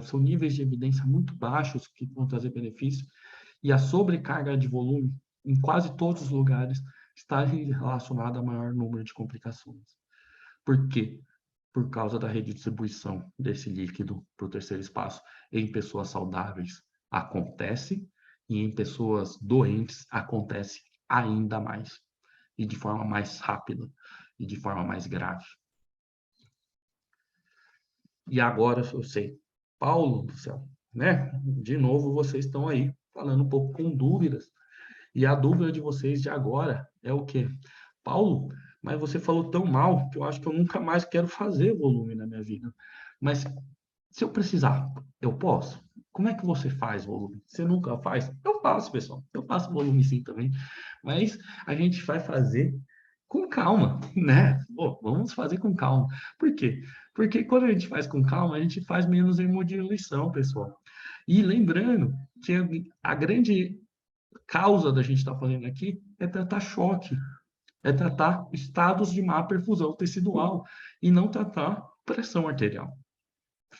São níveis de evidência muito baixos que vão trazer benefício, e a sobrecarga de volume, em quase todos os lugares, está relacionada a maior número de complicações. Por quê? Por causa da redistribuição desse líquido para o terceiro espaço em pessoas saudáveis acontece, e em pessoas doentes acontece ainda mais, e de forma mais rápida, e de forma mais grave. E agora eu sei, Paulo do céu, né? De novo vocês estão aí falando um pouco com dúvidas. E a dúvida de vocês de agora é o quê? Paulo, mas você falou tão mal que eu acho que eu nunca mais quero fazer volume na minha vida. Mas se eu precisar, eu posso? Como é que você faz volume? Você nunca faz? Eu faço, pessoal. Eu faço volume sim também. Mas a gente vai fazer com calma, né? Pô, vamos fazer com calma. Por quê? Porque quando a gente faz com calma, a gente faz menos hemodiluição, pessoal. E lembrando que a grande causa da gente estar fazendo aqui é tratar choque, é tratar estados de má perfusão tecidual e não tratar pressão arterial.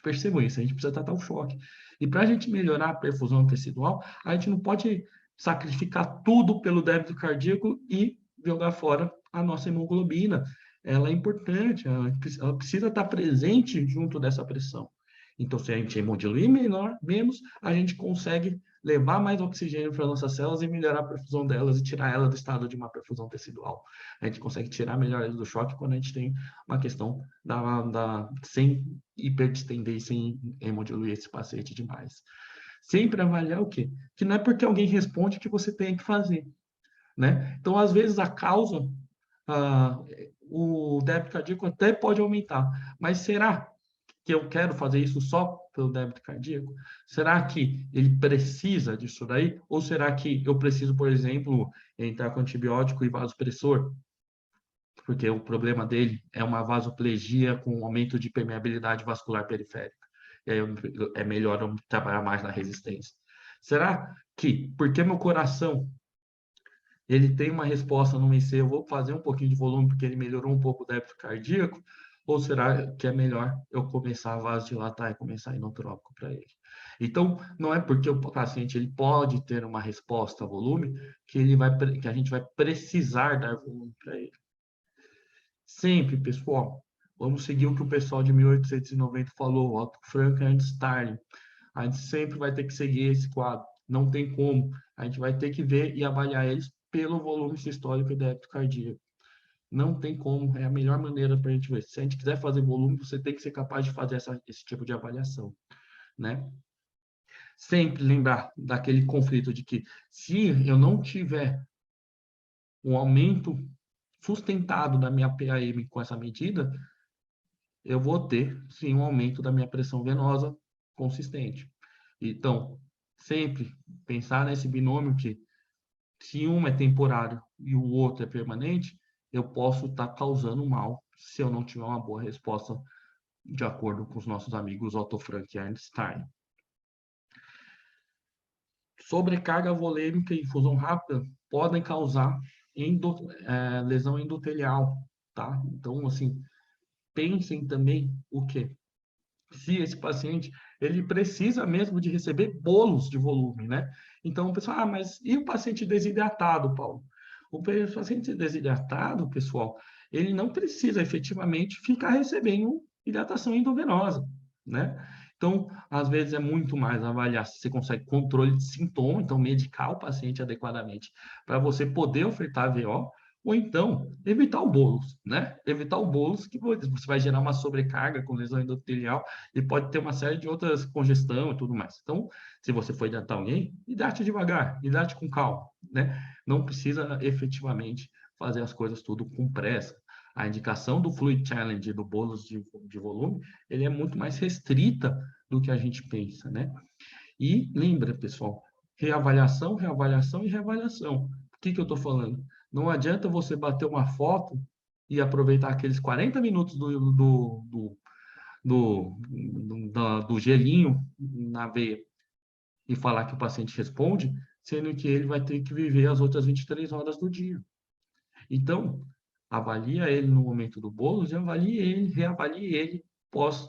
Percebam isso, a gente precisa tratar o choque. E para a gente melhorar a perfusão tecidual, a gente não pode sacrificar tudo pelo débito cardíaco e jogar fora a nossa hemoglobina. Ela é importante, ela precisa estar presente junto dessa pressão. Então, se a gente hemodiluir menos, a gente consegue levar mais oxigênio para nossas células e melhorar a perfusão delas e tirar ela do estado de uma perfusão tecidual. A gente consegue tirar melhor ela do choque quando a gente tem uma questão sem hiperdistender e sem hemodiluir esse paciente demais. Sempre avaliar o quê? Que não é porque alguém responde que você tem que fazer, né? Então, às vezes, a causa, o débito cardíaco até pode aumentar, mas será que eu quero fazer isso só pelo débito cardíaco? Será que ele precisa disso daí? Ou será que eu preciso, por exemplo, entrar com antibiótico e vasopressor? Porque o problema dele é uma vasoplegia com aumento de permeabilidade vascular periférica. E aí é melhor eu trabalhar mais na resistência. Será que, porque meu coração ele tem uma resposta no IC, eu vou fazer um pouquinho de volume porque ele melhorou um pouco o débito cardíaco? Ou será que é melhor eu começar a vasodilatar e começar inotrópico para ele? Então, não é porque o paciente ele pode ter uma resposta a volume que a gente vai precisar dar volume para ele. Sempre, pessoal, vamos seguir o que o pessoal de 1890 falou, Otto Frank e Ernst Starling. A gente sempre vai ter que seguir esse quadro. Não tem como. A gente vai ter que ver e avaliar eles pelo volume sistólico e débito cardíaco. Não tem como. É a melhor maneira para a gente ver. Se a gente quiser fazer volume, você tem que ser capaz de fazer esse tipo de avaliação, né? Sempre lembrar daquele conflito de que se eu não tiver um aumento sustentado da minha PAM com essa medida, eu vou ter, sim, um aumento da minha pressão venosa consistente. Então, sempre pensar nesse binômio que, se um é temporário e o outro é permanente, eu posso estar causando mal se eu não tiver uma boa resposta, de acordo com os nossos amigos Otto Frank e Einstein. Sobrecarga volêmica e infusão rápida podem causar lesão endotelial, tá? Então, assim, pensem também o quê? se esse paciente ele precisa mesmo de receber bolos de volume, né? Então, o pessoal, mas e o paciente desidratado, Paulo? O paciente desidratado, pessoal, ele não precisa efetivamente ficar recebendo hidratação endovenosa, né? Então, às vezes é muito mais avaliar se você consegue controle de sintoma, então medicar o paciente adequadamente para você poder ofertar VO, ou então evitar o bolos, né? Evitar o bolos que você vai gerar uma sobrecarga com lesão endotelial e pode ter uma série de outras congestão e tudo mais. Então, se você for hidratar alguém, hidrate devagar, hidrate com calma, né? Não precisa efetivamente fazer as coisas tudo com pressa. A indicação do Fluid Challenge, do bolos de volume, ele é muito mais restrita do que a gente pensa, né? E lembra, pessoal, reavaliação, reavaliação e reavaliação. O que eu estou falando? Não adianta você bater uma foto e aproveitar aqueles 40 minutos do gelinho na veia e falar que o paciente responde, sendo que ele vai ter que viver as outras 23 horas do dia. Então, avalia ele no momento do bolo e avalie ele, reavalie ele pós,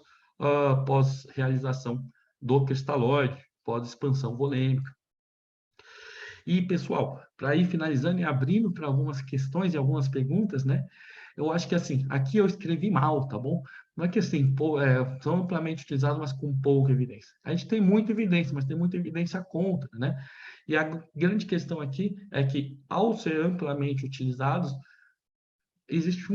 pós realização do cristalóide, pós expansão volêmica. E, pessoal, para ir finalizando e abrindo para algumas questões e algumas perguntas, né? Eu acho que assim, aqui eu escrevi mal, tá bom? Não é que assim, são amplamente utilizados, mas com pouca evidência. A gente tem muita evidência, mas tem muita evidência contra, né? E a grande questão aqui é que, ao ser amplamente utilizados, existe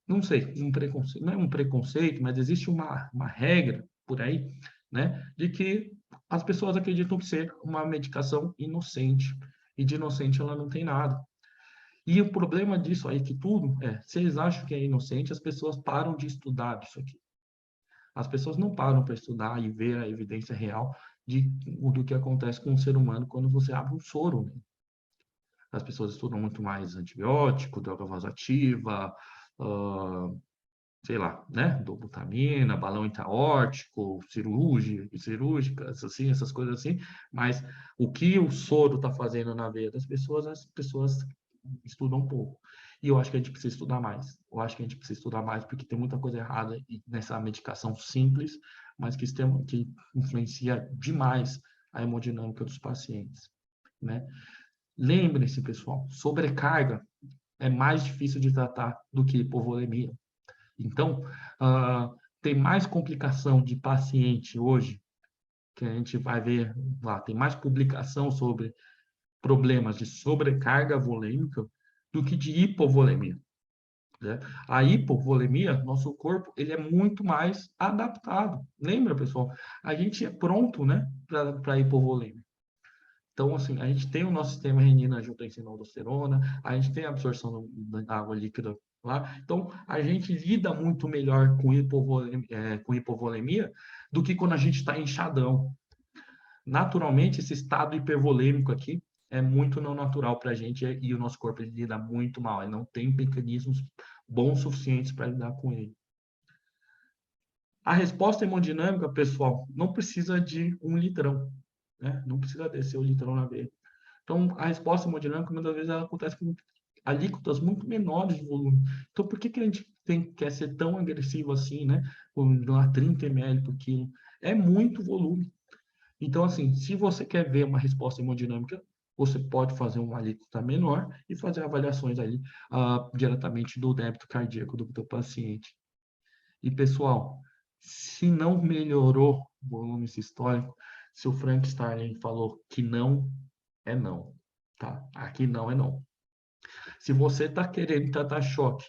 não sei, um preconceito, não é um preconceito, mas existe uma regra por aí, né, de que as pessoas acreditam que ser uma medicação inocente, e de inocente ela não tem nada. E o problema disso aí, que tudo é, se eles acham que é inocente, as pessoas param de estudar isso aqui. As pessoas não param para estudar e ver a evidência real do que acontece com o ser humano quando você abre um soro, né? As pessoas estudam muito mais antibiótico, droga vasoativa, sei lá, né, dobutamina, balão intraórtico, cirúrgicas, assim, essas coisas assim, mas o que o soro está fazendo na veia das pessoas, as pessoas estudam um pouco. E eu acho que a gente precisa estudar mais. Eu acho que a gente precisa estudar mais porque tem muita coisa errada nessa medicação simples, mas que influencia demais a hemodinâmica dos pacientes, né? Lembre-se, pessoal, sobrecarga é mais difícil de tratar do que hipovolemia. Então, tem mais complicação de paciente hoje, que a gente vai ver lá, tem mais publicação sobre problemas de sobrecarga volêmica do que de hipovolemia, né? A hipovolemia, nosso corpo, ele é muito mais adaptado. Lembra, pessoal? A gente é pronto, né, para hipovolemia. Então, assim, a gente tem o nosso sistema renina-angiotensina-aldosterona, a gente tem a absorção da água líquida lá. Então, a gente lida muito melhor com hipovolemia do que quando a gente está inchadão. Naturalmente, esse estado hipervolêmico aqui é muito não natural para a gente e o nosso corpo ele lida muito mal. Ele não tem mecanismos bons suficientes para lidar com ele. A resposta hemodinâmica, pessoal, não precisa de 1 litrão, né? Não precisa descer o litrão na veia. Então, a resposta hemodinâmica, muitas vezes, ela acontece com alíquotas muito menores de volume. Então, por que a gente quer ser tão agressivo assim, né? Com lá 30 ml por quilo? É muito volume. Então, assim, se você quer ver uma resposta hemodinâmica, você pode fazer uma alíquota menor e fazer avaliações ali diretamente do débito cardíaco do teu paciente. E, pessoal, se não melhorou o volume sistólico, se o Frank Starling falou que não, é não, tá? Aqui não é não. Se você está querendo tratar choque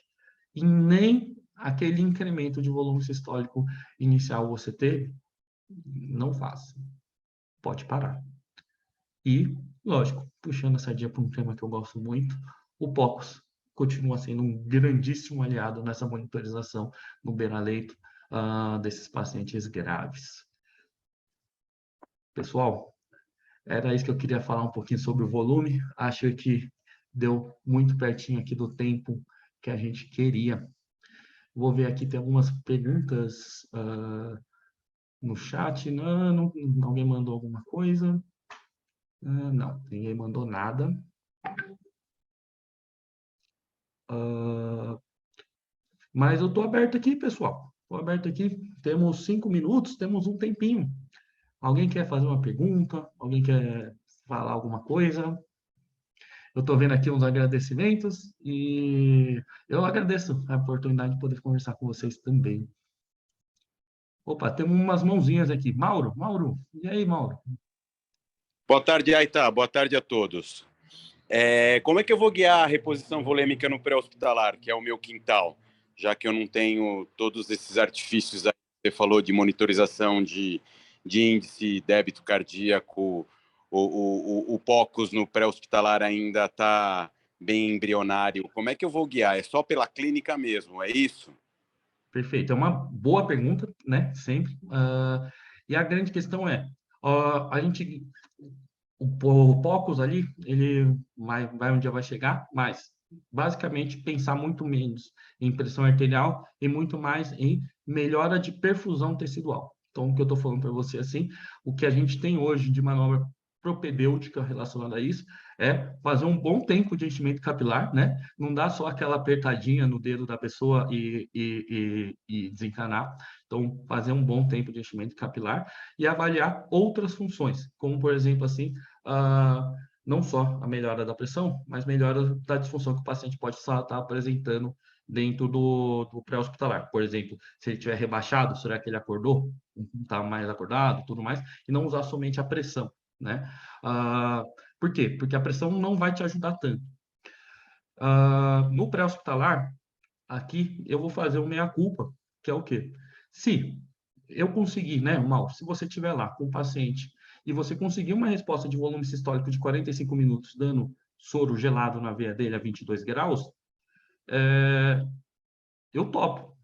e nem aquele incremento de volume sistólico inicial você teve, não faça. Pode parar. E, lógico, puxando a sardinha para um tema que eu gosto muito, o POCUS continua sendo um grandíssimo aliado nessa monitorização no beira-leito desses pacientes graves. Pessoal, era isso que eu queria falar um pouquinho sobre o volume. Acho que deu muito pertinho aqui do tempo que a gente queria. Vou ver aqui, tem algumas perguntas no chat. Não, alguém mandou alguma coisa? Não, ninguém mandou nada. Mas eu estou aberto aqui, pessoal. Estou aberto aqui, temos 5 minutos, temos um tempinho. Alguém quer fazer uma pergunta? Alguém quer falar alguma coisa? Eu estou vendo aqui uns agradecimentos e eu agradeço a oportunidade de poder conversar com vocês também. Opa, temos umas mãozinhas aqui. Mauro, e aí, Mauro? Boa tarde, Aita. Boa tarde a todos. Como é que eu vou guiar a reposição volêmica no pré-hospitalar, que é o meu quintal, já que eu não tenho todos esses artifícios aí que você falou de monitorização de índice, débito cardíaco, o POCUS no pré-hospitalar ainda está bem embrionário. Como é que eu vou guiar? É só pela clínica mesmo, é isso? Perfeito, é uma boa pergunta, né? Sempre. E a grande questão é, a gente, o POCUS ali, ele vai um dia vai chegar, mas basicamente pensar muito menos em pressão arterial e muito mais em melhora de perfusão tecidual. Então, o que eu estou falando para você assim, o que a gente tem hoje de manobra propedêutica relacionada a isso é fazer um bom tempo de enchimento capilar, né? Não dá só aquela apertadinha no dedo da pessoa e desencanar. Então, fazer um bom tempo de enchimento capilar e avaliar outras funções, como, por exemplo, assim, não só a melhora da pressão, mas melhora da disfunção que o paciente pode estar apresentando dentro do pré-hospitalar. Por exemplo, se ele estiver rebaixado, será que ele acordou? Está mais acordado, tudo mais, e não usar somente a pressão, né? Por quê? Porque a pressão não vai te ajudar tanto. No pré-hospitalar, aqui eu vou fazer o meia-culpa, que é o quê? Se eu conseguir, né, Mal, se você estiver lá com o paciente e você conseguir uma resposta de volume sistólico de 45 minutos dando soro gelado na veia dele a 22 graus, eu topo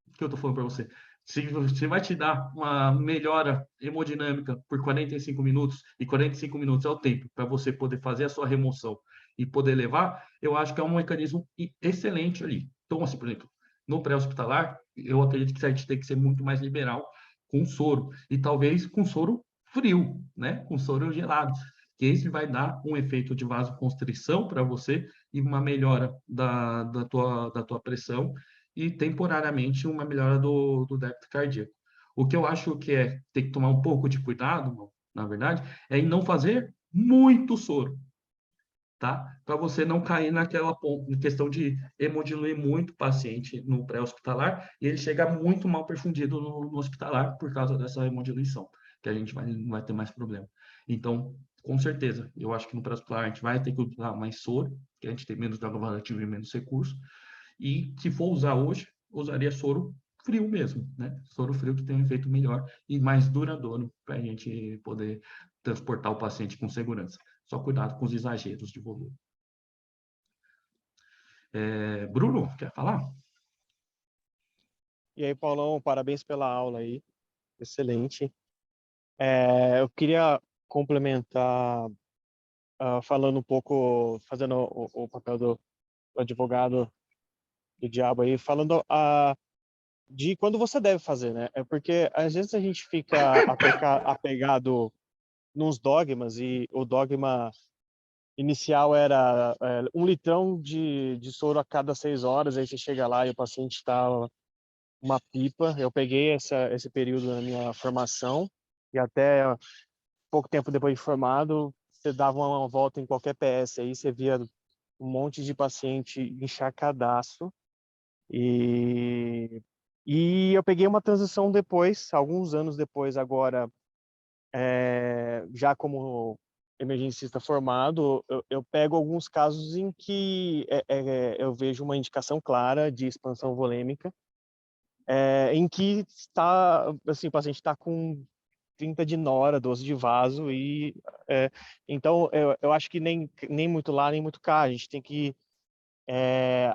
o que eu estou falando para você. Se vai te dar uma melhora hemodinâmica por 45 minutos, e 45 minutos é o tempo para você poder fazer a sua remoção e poder levar, eu acho que é um mecanismo excelente ali. Então, assim, por exemplo, no pré-hospitalar, eu acredito que a gente tem que ser muito mais liberal com soro, e talvez com soro frio, né? Com soro gelado, que esse vai dar um efeito de vasoconstrição para você e uma melhora da tua pressão e temporariamente uma melhora do débito cardíaco. O que eu acho que ter que tomar um pouco de cuidado, na verdade, é em não fazer muito soro, tá? Para você não cair naquela questão de hemodiluir muito o paciente no pré-hospitalar e ele chegar muito mal perfundido no hospitalar por causa dessa hemodiluição, que a gente vai ter mais problema. Então, com certeza, eu acho que no pré-hospitalar a gente vai ter que usar mais soro, que a gente tem menos droga valativa e menos recurso, e se for usar hoje, usaria soro frio mesmo, né? Soro frio que tem um efeito melhor e mais duradouro para a gente poder transportar o paciente com segurança. Só cuidado com os exageros de volume. Bruno, quer falar? E aí, Paulão, parabéns pela aula aí, excelente. Eu queria complementar, falando um pouco, fazendo o papel do advogado do diabo aí, falando de quando você deve fazer, né? É porque às vezes a gente fica apegado nos dogmas, e o dogma inicial era 1 litrão de soro a cada 6 horas, aí você chega lá e o paciente está uma pipa. Eu peguei esse período na minha formação e até pouco tempo depois de formado, você dava uma volta em qualquer PS aí, você via um monte de paciente encharcadaço. E, e eu peguei uma transição depois, alguns anos depois, agora, já como emergencista formado, eu pego alguns casos em que eu vejo uma indicação clara de expansão volêmica, em que está, assim, o paciente está com 30 de nora, 12 de vaso, e então eu acho que nem muito lá, nem muito cá, a gente tem que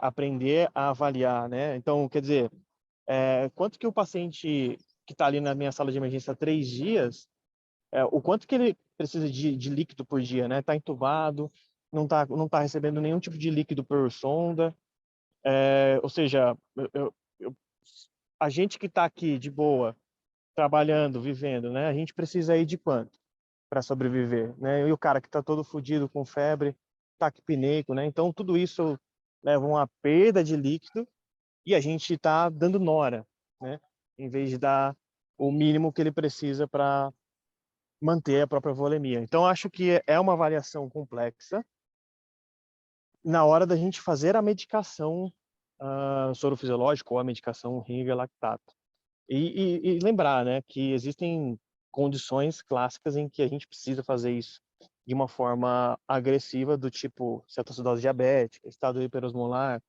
aprender a avaliar, né? Então, quer dizer, quanto que o paciente que está ali na minha sala de emergência há 3 dias, o quanto que ele precisa de líquido por dia, né? Está entubado, não tá recebendo nenhum tipo de líquido por sonda, ou seja, a gente que está aqui de boa, trabalhando, vivendo, né? A gente precisa aí de quanto para sobreviver, né? E o cara que está todo fodido com febre, taquipneico, né? Então tudo isso leva a uma perda de líquido e a gente está dando nora. né? Em vez de dar o mínimo que ele precisa para manter a própria volemia. Então, acho que é uma avaliação complexa na hora da gente fazer a medicação soro fisiológico ou a medicação Ringer-Lactato. E lembrar, né, que existem condições clássicas em que a gente precisa fazer isso de uma forma agressiva, do tipo cetoacidose diabética, estado hiperosmolar,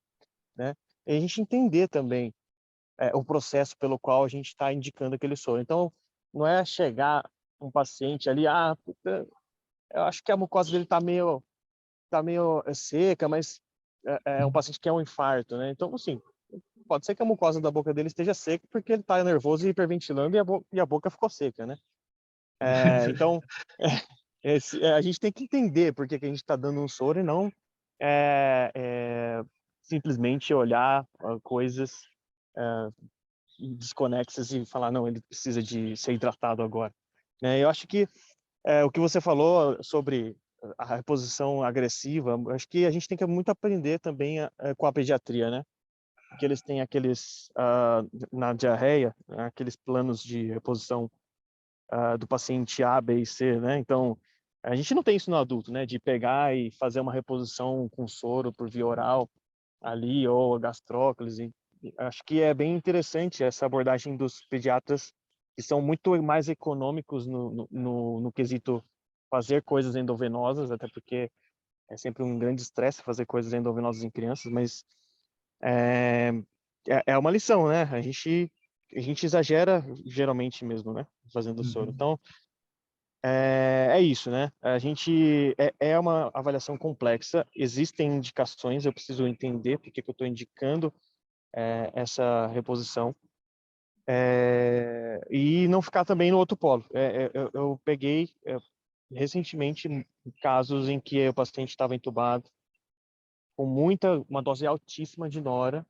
né? E a gente entender também o processo pelo qual a gente está indicando aquele soro. Então, não é chegar um paciente ali, puta, eu acho que a mucosa dele tá meio seca, mas é um paciente que é um infarto, né? Então, assim, pode ser que a mucosa da boca dele esteja seca porque ele está nervoso e hiperventilando e a boca ficou seca, né? Então, a gente tem que entender por que que a gente está dando um soro e não simplesmente olhar coisas desconexas e falar, não, ele precisa de ser hidratado agora. Eu acho que o que você falou sobre a reposição agressiva, acho que a gente tem que muito aprender também com a pediatria, né? Que eles têm aqueles, na diarreia, aqueles planos de reposição do paciente A, B e C, né? Então, a gente não tem isso no adulto, né? De pegar e fazer uma reposição com soro por via oral ali, ou gastróclise. Acho que é bem interessante essa abordagem dos pediatras, que são muito mais econômicos no quesito fazer coisas endovenosas, até porque é sempre um grande estresse fazer coisas endovenosas em crianças, mas é, é uma lição, né? A gente exagera geralmente mesmo, né? Fazendo soro. Uhum. Então, é isso, né? A gente é uma avaliação complexa. Existem indicações, eu preciso entender porque que eu estou indicando essa reposição. E não ficar também no outro polo. Eu peguei recentemente casos em que o paciente estava entubado com uma dose altíssima de nora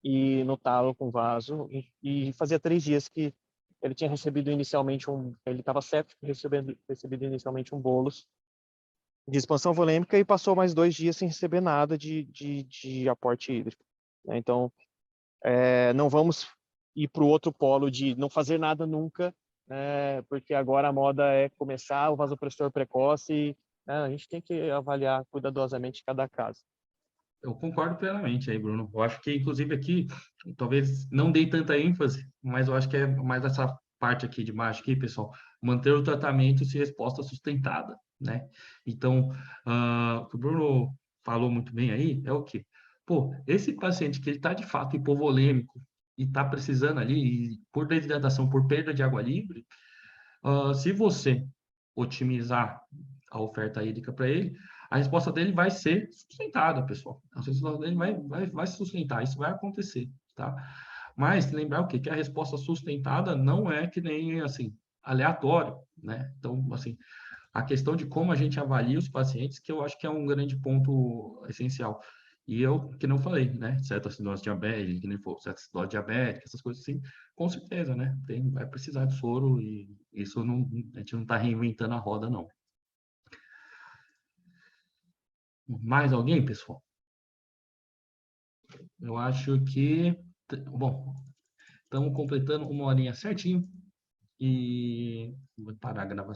e no talo com vaso, e fazia 3 dias que ele tinha recebido inicialmente ele estava séptico, recebido inicialmente um bolos de expansão volêmica e passou mais 2 dias sem receber nada de aporte hídrico, né? Então, não vamos ir para o outro polo de não fazer nada nunca, porque agora a moda é começar o vasopressor precoce, né? A gente tem que avaliar cuidadosamente cada caso. Eu concordo plenamente aí, Bruno. Eu acho que, inclusive, aqui, talvez não dei tanta ênfase, mas eu acho que é mais essa parte aqui de baixo aqui, pessoal, manter o tratamento se resposta sustentada, né? Então, o que o Bruno falou muito bem aí é o quê? Pô, esse paciente que ele está de fato hipovolêmico e está precisando ali, por desidratação, por perda de água livre, se você otimizar a oferta hídrica para ele, a resposta dele vai ser sustentada, pessoal. A resposta dele vai se sustentar, isso vai acontecer, tá? Mas lembrar o quê? Que a resposta sustentada não é que nem, assim, aleatório, né? Então, assim, a questão de como a gente avalia os pacientes, que eu acho que é um grande ponto essencial. E eu, que não falei, né? Cetoacidose diabética, que nem for, cetoacidose diabética, essas coisas assim, com certeza, né? Vai precisar de soro e isso não, a gente não está reinventando a roda, não. Mais alguém, pessoal? Eu acho que, bom, estamos completando 1 horinha certinho e vou parar a gravação.